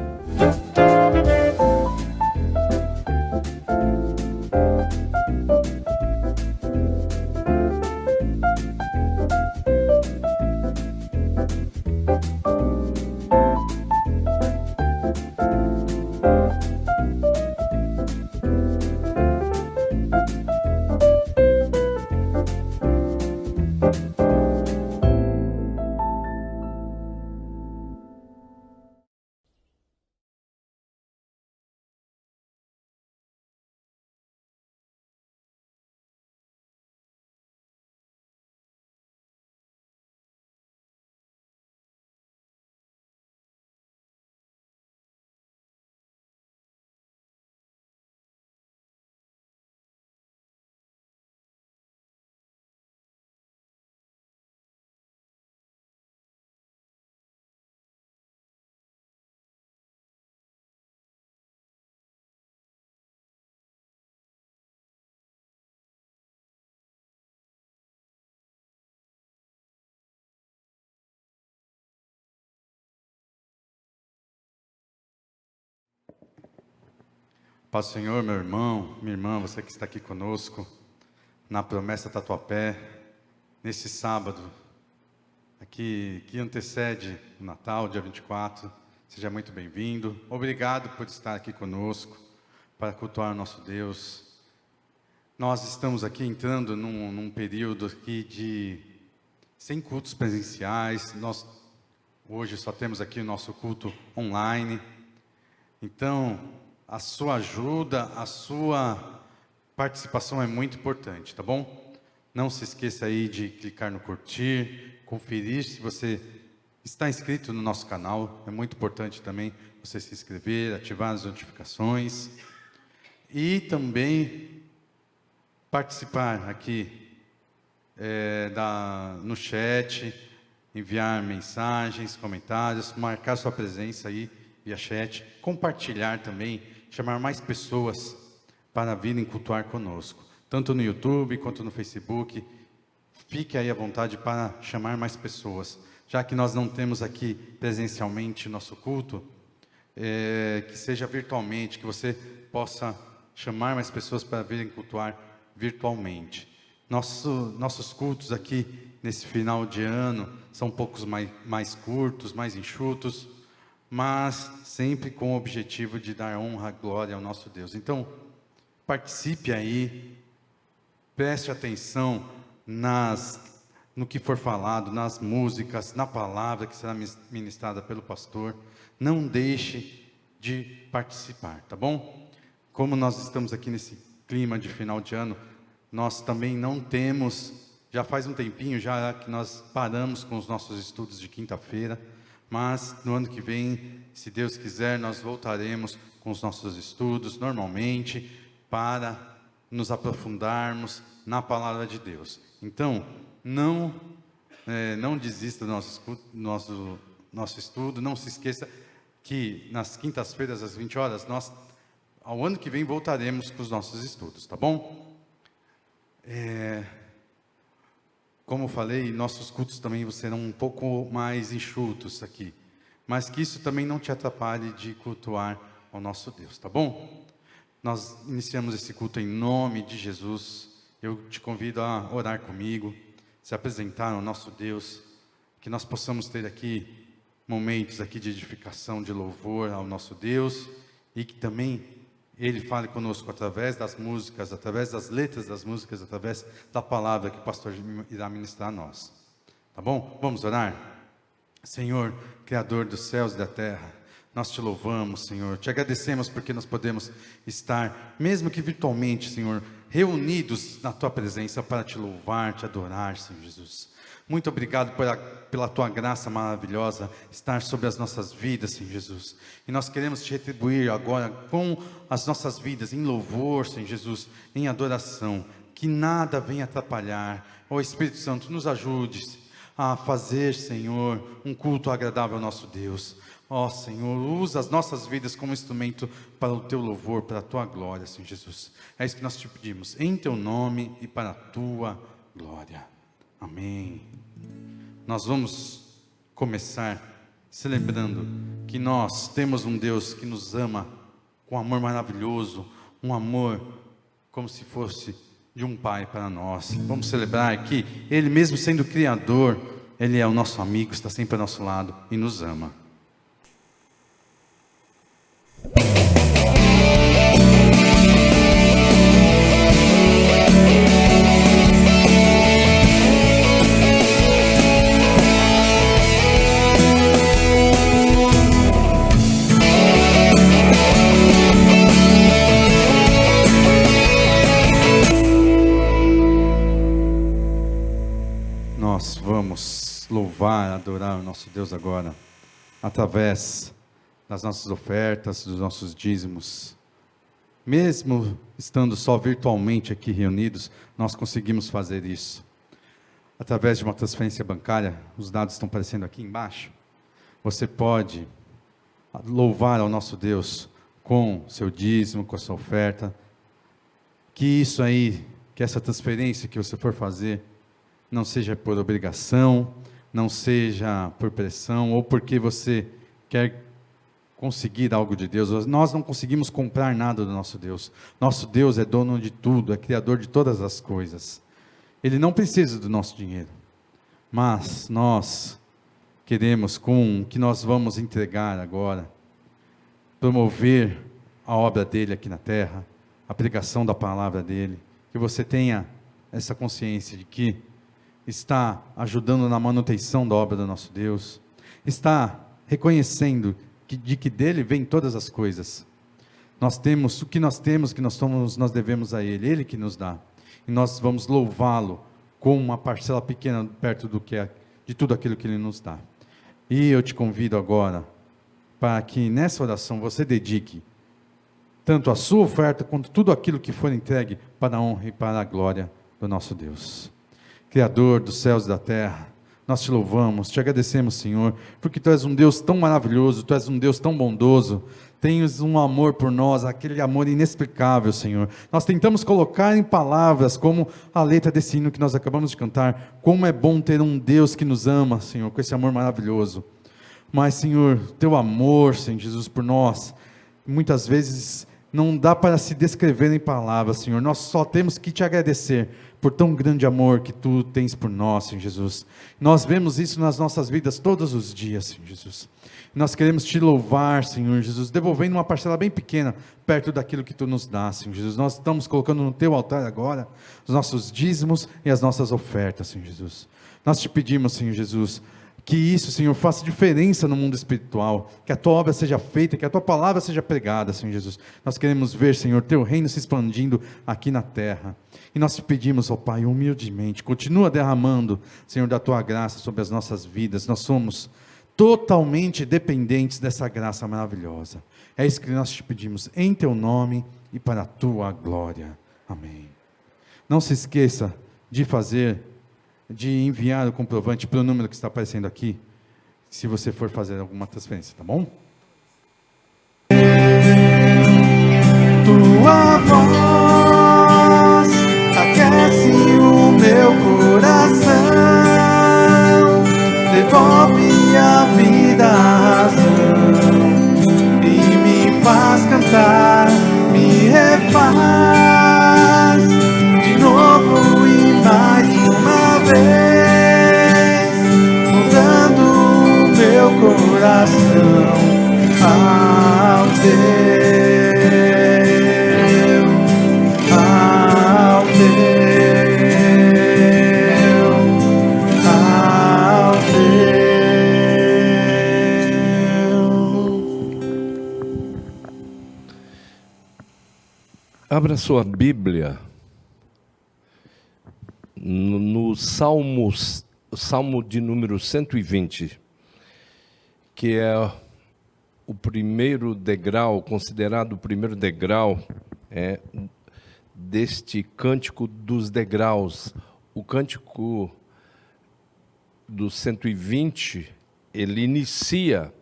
Paz do Senhor, meu irmão, minha irmã, você que está aqui conosco, na Promessa Tatuapé, nesse sábado, aqui que antecede o Natal, dia 24, seja muito bem-vindo. Obrigado por estar aqui conosco, para cultuar o nosso Deus. Nós estamos aqui entrando num período aqui sem cultos presenciais. Nós hoje só temos aqui o nosso culto online. Então, a sua ajuda, a sua participação é muito importante, tá bom? Não se esqueça aí de clicar no curtir, conferir se você está inscrito no nosso canal. É muito importante também você se inscrever, ativar as notificações e também participar aqui no chat, enviar mensagens, comentários, marcar sua presença aí via chat, compartilhar também, chamar mais pessoas para virem cultuar conosco, tanto no YouTube quanto no Facebook. Fique aí à vontade para chamar mais pessoas, já que nós não temos aqui presencialmente o nosso culto, que seja virtualmente, que você possa chamar mais pessoas para virem cultuar virtualmente. Nossos cultos aqui nesse final de ano são um pouco mais curtos, mais enxutos, mas sempre com o objetivo de dar honra e glória ao nosso Deus. Então, participe aí, preste atenção no que for falado, nas músicas, na palavra que será ministrada pelo pastor. Não deixe de participar, tá bom? Como nós estamos aqui nesse clima de final de ano, nós também não temos, já faz um tempinho já que nós paramos com os nossos estudos de quinta-feira, mas no ano que vem, se Deus quiser, nós voltaremos com os nossos estudos normalmente para nos aprofundarmos na palavra de Deus. Então, não desista do nosso estudo, não se esqueça que nas quintas-feiras às 20 horas, nós, ao ano que vem, voltaremos com os nossos estudos, tá bom? Como eu falei, nossos cultos também serão um pouco mais enxutos aqui, mas que isso também não te atrapalhe de cultuar ao nosso Deus, tá bom? Nós iniciamos esse culto em nome de Jesus. Eu te convido a orar comigo, se apresentar ao nosso Deus, que nós possamos ter aqui momentos aqui de edificação, de louvor ao nosso Deus, e que também Ele fale conosco através das músicas, através das letras das músicas, através da palavra que o pastor irá ministrar a nós. Tá bom? Vamos orar? Senhor, Criador dos céus e da terra, nós te louvamos, Senhor, te agradecemos porque nós podemos estar, mesmo que virtualmente, Senhor, reunidos na Tua presença para te louvar, te adorar, Senhor Jesus. Muito obrigado pela Tua graça maravilhosa estar sobre as nossas vidas, Senhor Jesus. E nós queremos te retribuir agora com as nossas vidas em louvor, Senhor Jesus, em adoração. Que nada venha atrapalhar. Ó Espírito Santo, nos ajude a fazer, Senhor, um culto agradável ao nosso Deus. Ó Senhor, usa as nossas vidas como instrumento para o Teu louvor, para a Tua glória, Senhor Jesus. É isso que nós te pedimos, em Teu nome e para a Tua glória. Amém. Nós vamos começar celebrando que nós temos um Deus que nos ama com amor maravilhoso, um amor como se fosse de um pai para nós. Vamos celebrar que Ele mesmo sendo Criador, Ele é o nosso amigo, está sempre ao nosso lado e nos ama. Nós vamos louvar, adorar o nosso Deus agora, através das nossas ofertas, dos nossos dízimos. Mesmo estando só virtualmente aqui reunidos, nós conseguimos fazer isso. Através de uma transferência bancária, os dados estão aparecendo aqui embaixo. Você pode louvar ao nosso Deus com seu dízimo, com a sua oferta. Que isso aí, que essa transferência que você for fazer, não seja por obrigação, não seja por pressão, ou porque você quer conseguir algo de Deus. Nós não conseguimos comprar nada do nosso Deus. Nosso Deus é dono de tudo, é criador de todas as coisas. Ele não precisa do nosso dinheiro, mas nós queremos, com o que nós vamos entregar agora, promover a obra dele aqui na terra, a pregação da palavra dele, que você tenha essa consciência de que está ajudando na manutenção da obra do nosso Deus, está reconhecendo de que dele vem todas as coisas. Nós temos o que nós temos, que nós somos, nós devemos a ele, ele que nos dá. E nós vamos louvá-lo com uma parcela pequena perto do que é, de tudo aquilo que ele nos dá. E eu te convido agora para que nessa oração você dedique tanto a sua oferta quanto tudo aquilo que for entregue para a honra e para a glória do nosso Deus. Criador dos céus e da terra, nós te louvamos, te agradecemos, Senhor, porque Tu és um Deus tão maravilhoso, Tu és um Deus tão bondoso, tens um amor por nós, aquele amor inexplicável, Senhor. Nós tentamos colocar em palavras, como a letra desse hino que nós acabamos de cantar, como é bom ter um Deus que nos ama, Senhor, com esse amor maravilhoso. Mas, Senhor, Teu amor, Senhor Jesus, por nós, muitas vezes não dá para se descrever em palavras, Senhor. Nós só temos que Te agradecer por tão grande amor que Tu tens por nós, Senhor Jesus. Nós vemos isso nas nossas vidas todos os dias, Senhor Jesus. Nós queremos Te louvar, Senhor Jesus, devolvendo uma parcela bem pequena, perto daquilo que Tu nos dá, Senhor Jesus. Nós estamos colocando no Teu altar agora, os nossos dízimos e as nossas ofertas, Senhor Jesus. Nós Te pedimos, Senhor Jesus, que isso, Senhor, faça diferença no mundo espiritual, que a Tua obra seja feita, que a Tua palavra seja pregada, Senhor Jesus. Nós queremos ver, Senhor, Teu reino se expandindo aqui na terra. E nós Te pedimos, ó Pai, humildemente, continua derramando, Senhor, da Tua graça sobre as nossas vidas. Nós somos totalmente dependentes dessa graça maravilhosa. É isso que nós Te pedimos, em Teu nome e para a Tua glória. Amém. Não se esqueça de enviar o comprovante para o número que está aparecendo aqui, se você for fazer alguma transferência, tá bom? Tua voz aquece o meu coração, devolve a vida à razão e me faz coração ao teu, ao teu, ao teu. Abra sua Bíblia no Salmo de número 120, que é o primeiro degrau, considerado o primeiro degrau deste cântico dos degraus. O cântico do 120, ele inicia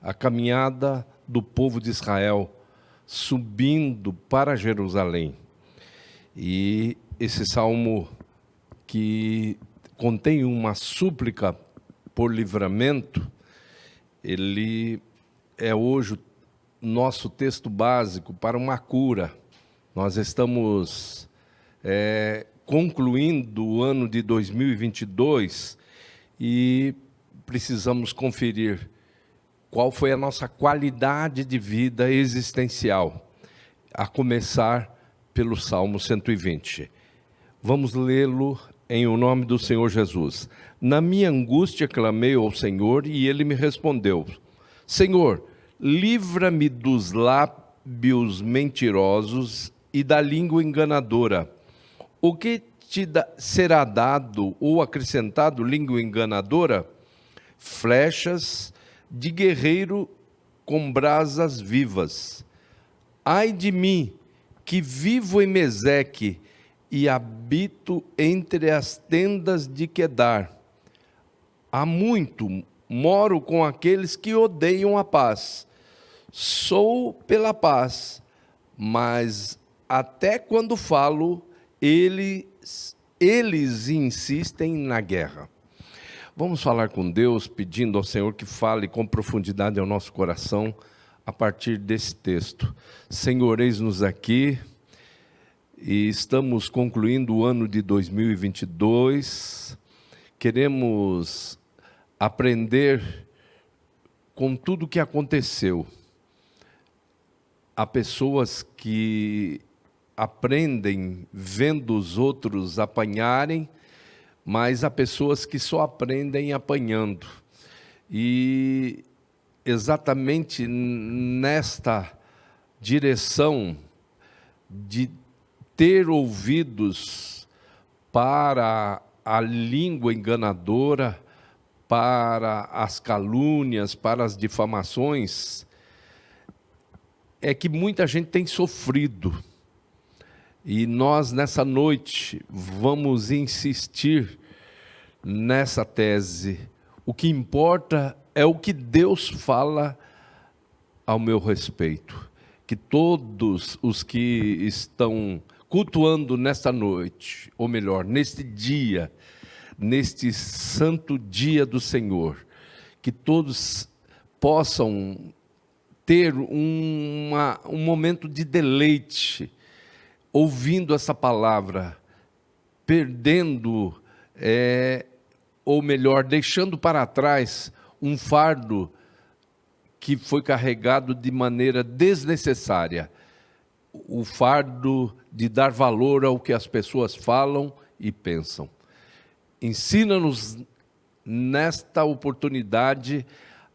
a caminhada do povo de Israel, subindo para Jerusalém. E esse salmo, que contém uma súplica por livramento, ele é hoje nosso texto básico para uma cura. Nós estamos concluindo o ano de 2022 e precisamos conferir qual foi a nossa qualidade de vida existencial, a começar pelo Salmo 120. Vamos lê-lo em o nome do Senhor Jesus. Na minha angústia clamei ao Senhor e Ele me respondeu. Senhor, livra-me dos lábios mentirosos e da língua enganadora. O que te será dado ou acrescentado, língua enganadora? Flechas de guerreiro com brasas vivas. Ai de mim, que vivo em Meseque e habito entre as tendas de Quedar. Há muito moro com aqueles que odeiam a paz. Sou pela paz, mas até quando falo, eles insistem na guerra. Vamos falar com Deus, pedindo ao Senhor que fale com profundidade ao nosso coração a partir desse texto. Senhor, eis-nos aqui e estamos concluindo o ano de 2022. Queremos aprender com tudo o que aconteceu. Há pessoas que aprendem vendo os outros apanharem, mas há pessoas que só aprendem apanhando. E exatamente nesta direção de ter ouvidos para a língua enganadora, para as calúnias, para as difamações, é que muita gente tem sofrido. E nós, nessa noite, vamos insistir nessa tese. O que importa é o que Deus fala ao meu respeito. Que todos os que estão cultuando nesta noite, ou melhor, neste dia, neste santo dia do Senhor, que todos possam ter um momento de deleite, ouvindo essa palavra, perdendo, ou melhor, deixando para trás um fardo que foi carregado de maneira desnecessária, o fardo de dar valor ao que as pessoas falam e pensam. Ensina-nos nesta oportunidade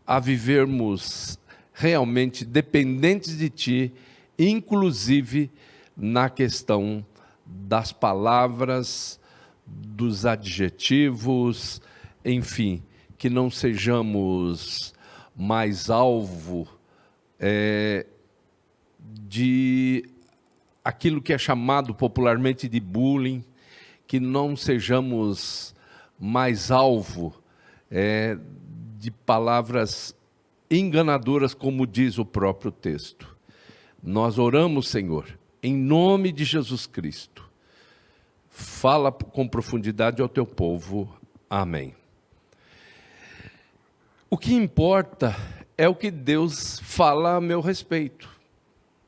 a vivermos realmente dependentes de Ti, inclusive na questão das palavras, dos adjetivos, enfim, que não sejamos mais alvo de aquilo que é chamado popularmente de bullying, que não sejamos mais alvo de palavras enganadoras, como diz o próprio texto. Nós oramos, Senhor, em nome de Jesus Cristo. Fala com profundidade ao teu povo. Amém. O que importa é o que Deus fala a meu respeito.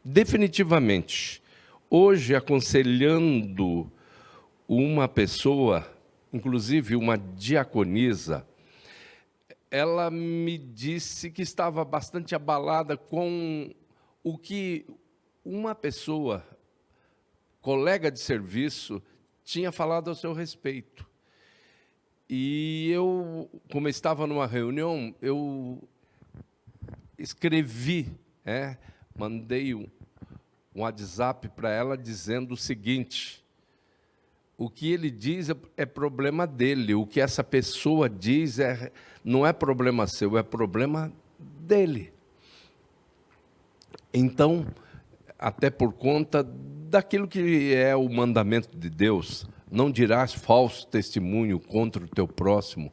Definitivamente. Hoje, aconselhando uma pessoa, inclusive uma diaconisa, ela me disse que estava bastante abalada com o que uma pessoa, colega de serviço, tinha falado a seu respeito. E eu, como estava numa reunião, eu escrevi, mandei um WhatsApp para ela dizendo o seguinte: o que ele diz é problema dele, o que essa pessoa diz não é problema seu, é problema dele. Então, até por conta daquilo que é o mandamento de Deus, não dirás falso testemunho contra o teu próximo.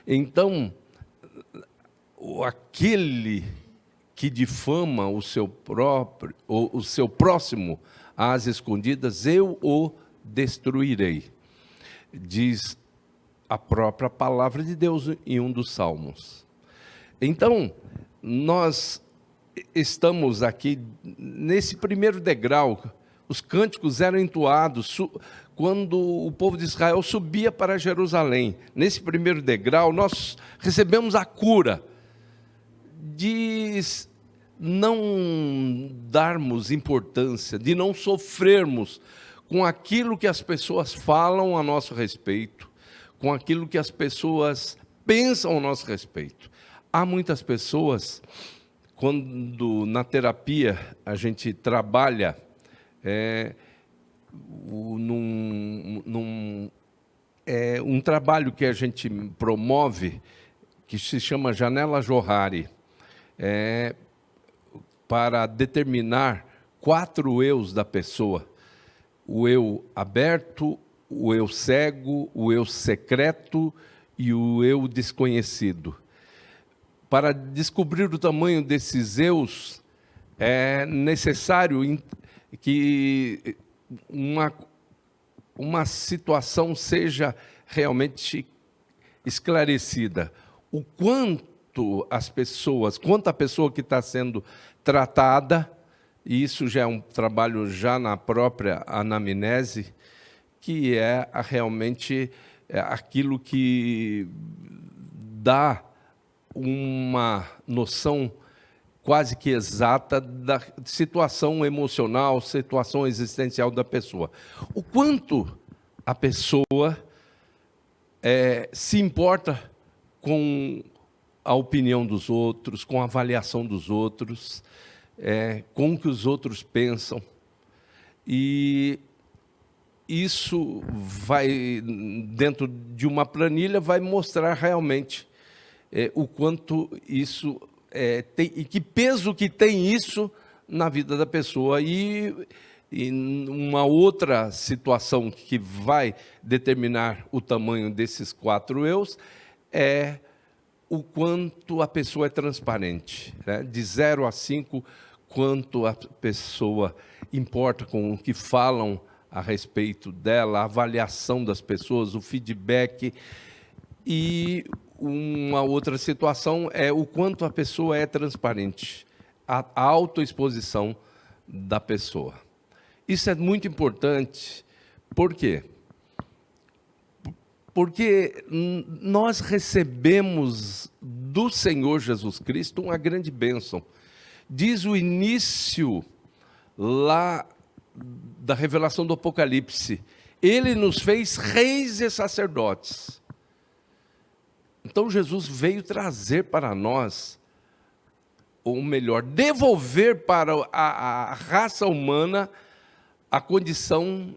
Então, aquele que difama o seu próximo às escondidas, eu o destruirei, diz a própria palavra de Deus em um dos salmos. Então, nós estamos aqui nesse primeiro degrau. Os cânticos eram entoados quando o povo de Israel subia para Jerusalém. Nesse primeiro degrau, nós recebemos a cura de não darmos importância, de não sofrermos com aquilo que as pessoas falam a nosso respeito, com aquilo que as pessoas pensam a nosso respeito. Há muitas pessoas, quando na terapia a gente trabalha um trabalho que a gente promove, que se chama Janela Johari, para determinar 4 eus da pessoa: o eu aberto, o eu cego, o eu secreto e o eu desconhecido. Para descobrir o tamanho desses eus, é necessário que uma situação seja realmente esclarecida. O quanto a pessoa que está sendo tratada, e isso já é um trabalho já na própria anamnese, que é realmente aquilo que dá uma noção quase que exata da situação emocional, situação existencial da pessoa. O quanto a pessoa se importa com a opinião dos outros, com a avaliação dos outros, com o que os outros pensam. E isso vai, dentro de uma planilha, vai mostrar realmente o quanto isso tem, e que peso que tem isso na vida da pessoa. E uma outra situação que vai determinar o tamanho desses 4 eus é o quanto a pessoa é transparente, de 0 a 5, quanto a pessoa importa com o que falam a respeito dela, a avaliação das pessoas, o feedback. E uma outra situação é o quanto a pessoa é transparente, a autoexposição da pessoa. Isso é muito importante. Por quê? Porque nós recebemos do Senhor Jesus Cristo uma grande bênção. Diz o início lá da revelação do Apocalipse: Ele nos fez reis e sacerdotes. Então Jesus veio trazer para nós, ou melhor, devolver para a raça humana a condição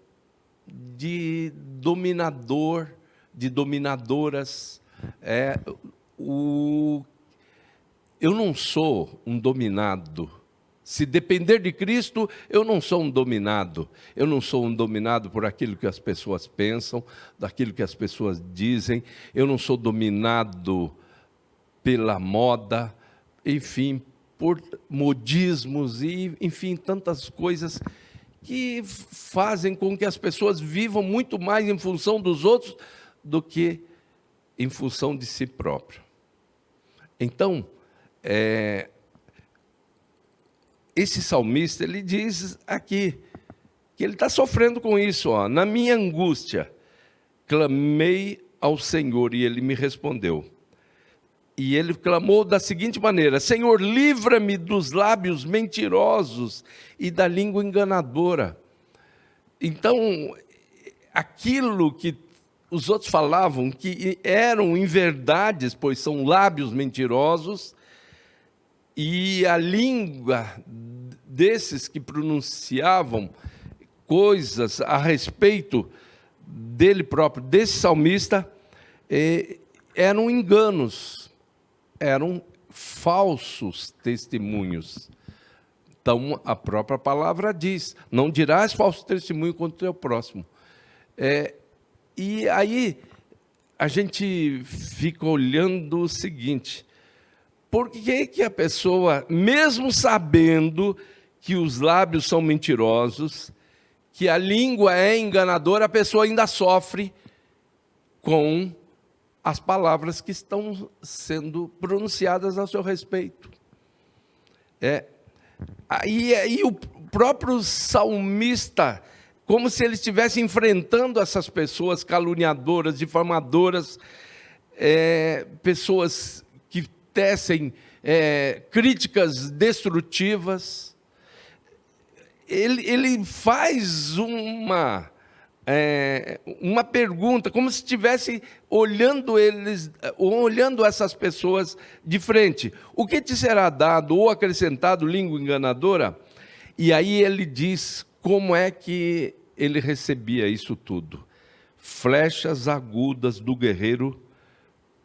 de dominador, de dominadoras. Eu não sou um dominado. Se depender de Cristo, eu não sou um dominado. Eu não sou um dominado por aquilo que as pessoas pensam, daquilo que as pessoas dizem. Eu não sou dominado pela moda, enfim, por modismos e, enfim, tantas coisas que fazem com que as pessoas vivam muito mais em função dos outros do que em função de si próprio. Então, esse salmista, ele diz aqui que ele está sofrendo com isso. Na minha angústia, clamei ao Senhor e Ele me respondeu. E ele clamou da seguinte maneira: Senhor, livra-me dos lábios mentirosos e da língua enganadora. Então, aquilo que os outros falavam que eram inverdades, pois são lábios mentirosos, e a língua desses que pronunciavam coisas a respeito dele próprio, desse salmista, eram enganos, eram falsos testemunhos. Então, a própria palavra diz: não dirás falso testemunho contra o teu próximo. E aí, a gente fica olhando o seguinte: por que a pessoa, mesmo sabendo que os lábios são mentirosos, que a língua é enganadora, a pessoa ainda sofre com as palavras que estão sendo pronunciadas a seu respeito? Aí o próprio salmista, como se ele estivesse enfrentando essas pessoas caluniadoras, difamadoras, pessoas que tecem críticas destrutivas. Ele faz uma pergunta, como se estivesse olhando essas pessoas de frente: o que te será dado ou acrescentado, língua enganadora? E aí ele diz como é que ele recebia isso tudo: flechas agudas do guerreiro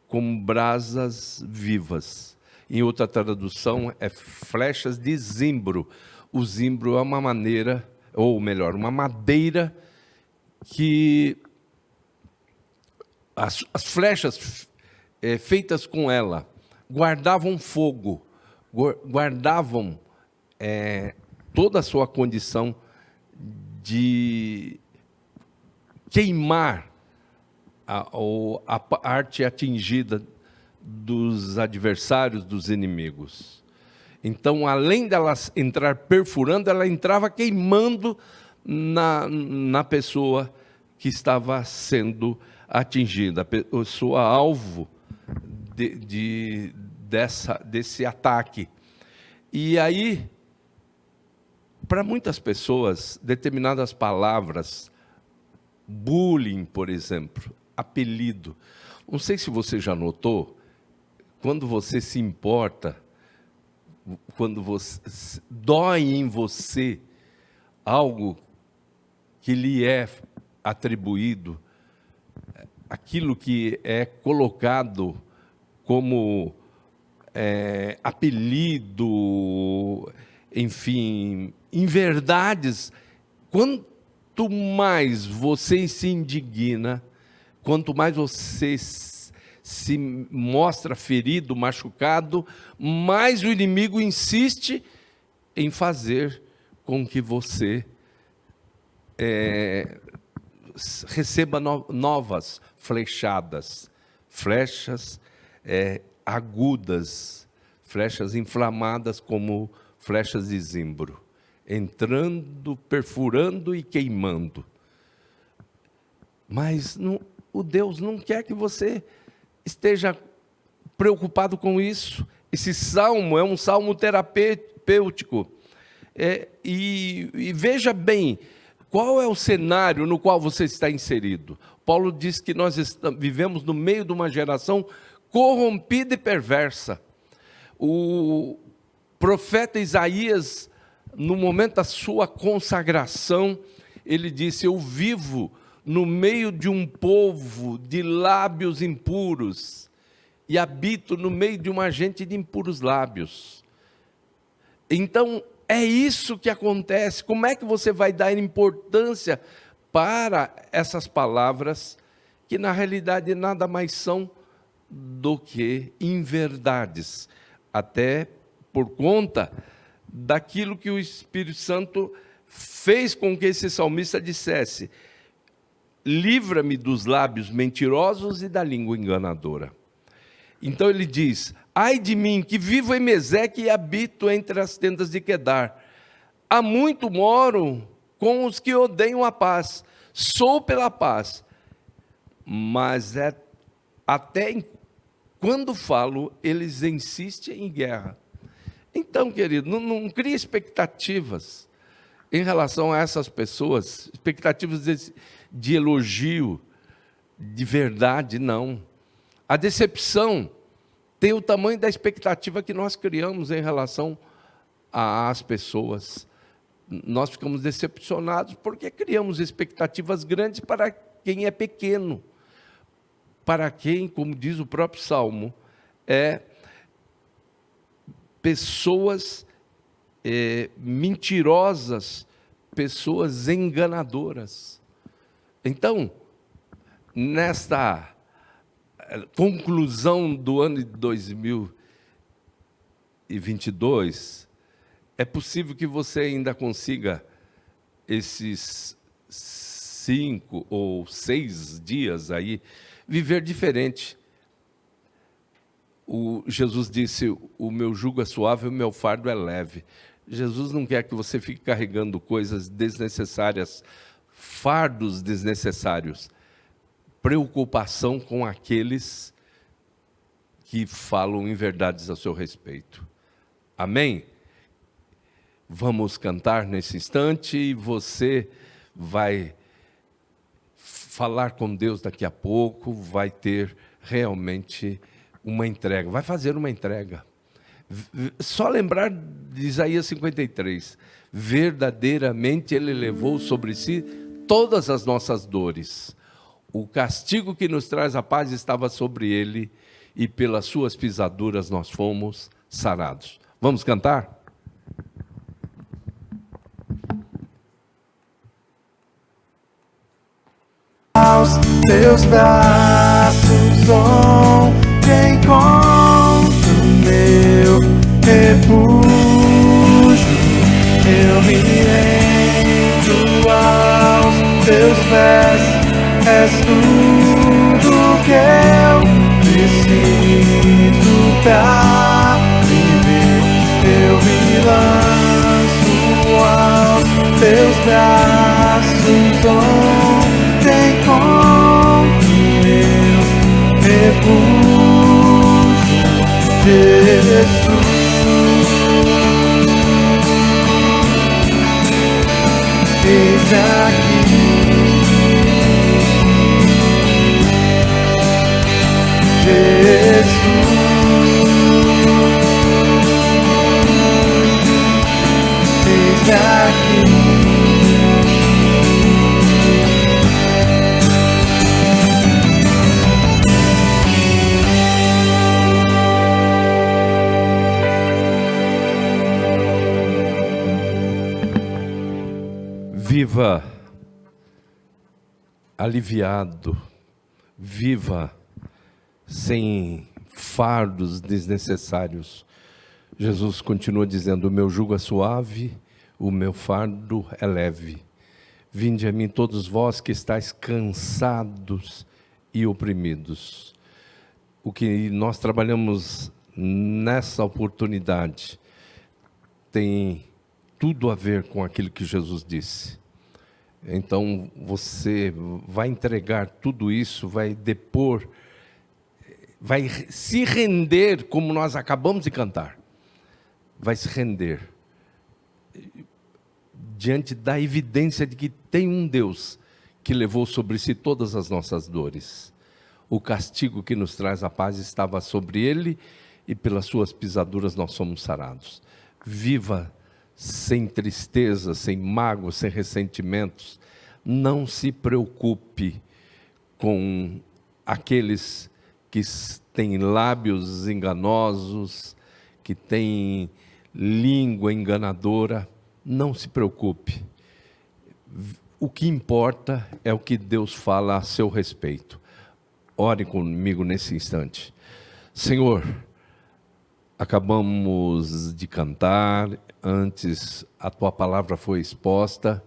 como brasas vivas. Em outra tradução, flechas de zimbro. O zimbro é uma maneira, ou melhor, uma madeira que as flechas feitas com ela guardavam fogo, guardavam toda a sua condição de queimar a parte atingida dos adversários, dos inimigos. Então, além dela entrar perfurando, ela entrava queimando na pessoa que estava sendo atingida, a pessoa alvo desse ataque. E aí, para muitas pessoas, determinadas palavras, bullying, por exemplo, apelido. Não sei se você já notou, quando você se importa, quando dói em você algo que lhe é atribuído, aquilo que é colocado como apelido, enfim, inverdades, quanto mais você se indigna, quanto mais você se mostra ferido, machucado, mais o inimigo insiste em fazer com que você receba novas flechadas, flechas agudas, flechas inflamadas como flechas de zimbro, entrando, perfurando e queimando. Mas o Deus não quer que você esteja preocupado com isso. Esse salmo é um salmo terapêutico. E veja bem, qual é o cenário no qual você está inserido? Paulo diz que nós vivemos no meio de uma geração corrompida e perversa. O profeta Isaías, no momento da sua consagração, ele disse: eu vivo no meio de um povo de lábios impuros e habito no meio de uma gente de impuros lábios. Então, é isso que acontece. Como é que você vai dar importância para essas palavras que, na realidade, nada mais são do que inverdades, até por conta daquilo que o Espírito Santo fez com que esse salmista dissesse: livra-me dos lábios mentirosos e da língua enganadora. Então ele diz: ai de mim, que vivo em Meseque e habito entre as tendas de Quedar. Há muito moro com os que odeiam a paz. Sou pela paz, mas até Quando falo, eles insistem em guerra. Então, querido, não crie expectativas em relação a essas pessoas, expectativas de elogio, de verdade, não. A decepção tem o tamanho da expectativa que nós criamos em relação às pessoas. Nós ficamos decepcionados porque criamos expectativas grandes para quem é pequeno. Para quem, como diz o próprio Salmo, é pessoas mentirosas, pessoas enganadoras. Então, nesta conclusão do ano de 2022, é possível que você ainda consiga esses 5 ou 6 dias aí viver diferente. Jesus disse: o meu jugo é suave, o meu fardo é leve. Jesus não quer que você fique carregando coisas desnecessárias, fardos desnecessários, preocupação com aqueles que falam inverdades a seu respeito. Amém? Vamos cantar nesse instante e você vai falar com Deus daqui a pouco, vai ter realmente uma entrega, vai fazer uma entrega. Só lembrar de Isaías 53, verdadeiramente Ele levou sobre si todas as nossas dores. O castigo que nos traz a paz estava sobre Ele, e pelas suas pisaduras nós fomos sarados. Vamos cantar? Aos teus braços onde encontro meu refúgio, eu me rendo aos teus pés, és tudo que eu preciso pra viver. Eu me lanço aos teus braços onde encontro meu refúgio, Jesus. Eis aqui, Jesus. Eis aqui. Viva aliviado, viva sem fardos desnecessários. Jesus continua dizendo: o meu jugo é suave, o meu fardo é leve. Vinde a mim todos vós que estáis cansados e oprimidos. O que nós trabalhamos nessa oportunidade tem tudo a ver com aquilo que Jesus disse. Então você vai entregar tudo isso, vai depor, vai se render, como nós acabamos de cantar. Vai se render diante da evidência de que tem um Deus que levou sobre si todas as nossas dores. O castigo que nos traz a paz estava sobre ele, e pelas suas pisaduras nós somos sarados. Viva sem tristeza, sem mágoa, sem ressentimentos. Não se preocupe com aqueles que têm lábios enganosos, que têm língua enganadora. Não se preocupe. O que importa é o que Deus fala a seu respeito. Ore comigo nesse instante. Senhor, acabamos de cantar, antes a Tua palavra foi exposta,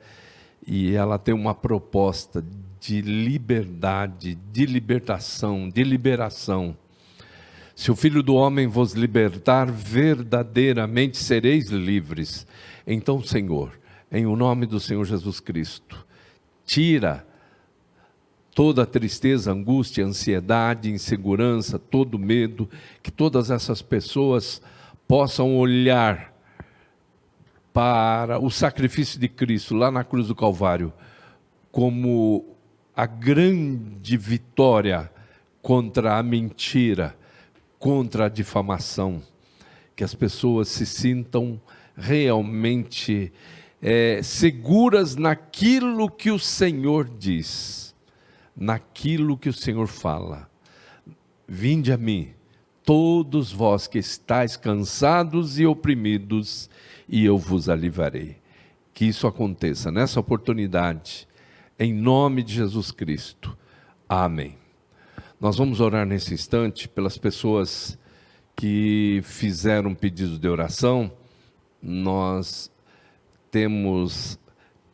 e ela tem uma proposta de liberdade, de libertação, de liberação. Se o Filho do Homem vos libertar, verdadeiramente sereis livres. Então, Senhor, em o nome do Senhor Jesus Cristo, tira toda tristeza, angústia, ansiedade, insegurança, todo medo, que todas essas pessoas possam olhar para o sacrifício de Cristo lá na cruz do Calvário como a grande vitória contra a mentira, contra a difamação, que as pessoas se sintam realmente seguras naquilo que o Senhor diz, naquilo que o Senhor fala. Vinde a mim, todos vós que estáis cansados e oprimidos, e eu vos aliviarei. Que isso aconteça nessa oportunidade, em nome de Jesus Cristo. Amém. Nós vamos orar nesse instante pelas pessoas que fizeram pedido de oração. Nós temos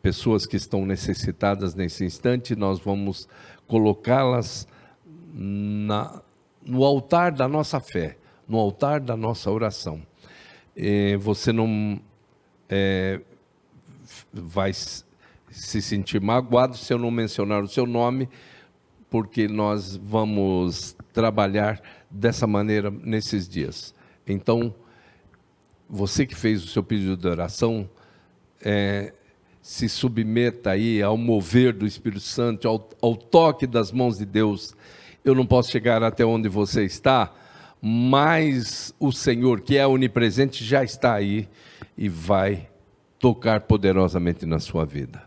pessoas que estão necessitadas nesse instante, nós vamos colocá-las no altar da nossa fé, no altar da nossa oração. Você não vai se sentir magoado se eu não mencionar o seu nome, porque nós vamos trabalhar dessa maneira nesses dias. Então, você que fez o seu pedido de oração, se submeta aí ao mover do Espírito Santo, ao toque das mãos de Deus. Eu não posso chegar até onde você está, mas o Senhor, que é onipresente, já está aí e vai tocar poderosamente na sua vida.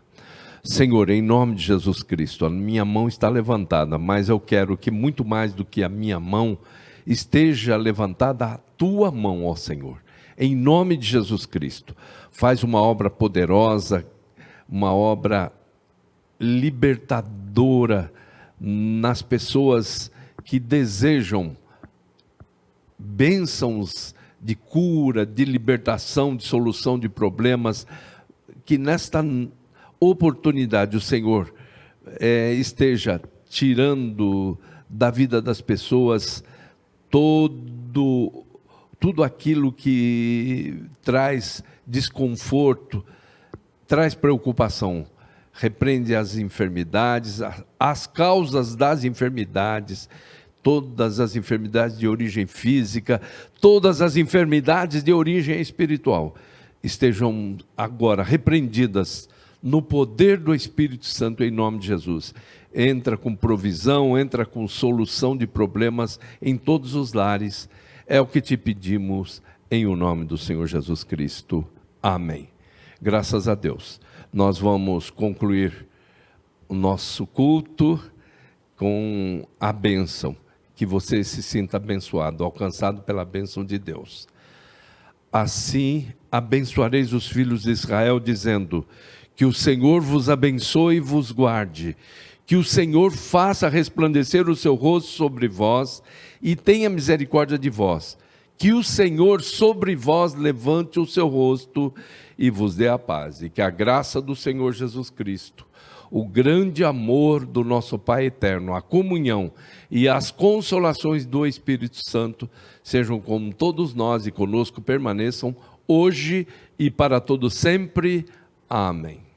Senhor, em nome de Jesus Cristo, a minha mão está levantada, mas eu quero que muito mais do que a minha mão, esteja levantada a tua mão, ó Senhor. Em nome de Jesus Cristo, faz uma obra poderosa, uma obra libertadora nas pessoas que desejam bênçãos de cura, de libertação, de solução de problemas, que nesta oportunidade o Senhor esteja tirando da vida das pessoas tudo aquilo que traz desconforto, traz preocupação. Repreende as enfermidades, as causas das enfermidades, todas as enfermidades de origem física, todas as enfermidades de origem espiritual, estejam agora repreendidas no poder do Espírito Santo, em nome de Jesus. Entra com provisão, entra com solução de problemas em todos os lares. É o que te pedimos em o nome do Senhor Jesus Cristo. Amém. Graças a Deus. Nós vamos concluir o nosso culto com a bênção. Que você se sinta abençoado, alcançado pela bênção de Deus. Assim abençoareis os filhos de Israel, dizendo: que o Senhor vos abençoe e vos guarde, que o Senhor faça resplandecer o seu rosto sobre vós e tenha misericórdia de vós, que o Senhor sobre vós levante o seu rosto e vos dê a paz, e que a graça do Senhor Jesus Cristo, o grande amor do nosso Pai eterno, a comunhão e as consolações do Espírito Santo sejam com todos nós e conosco permaneçam hoje e para todo sempre. Amém.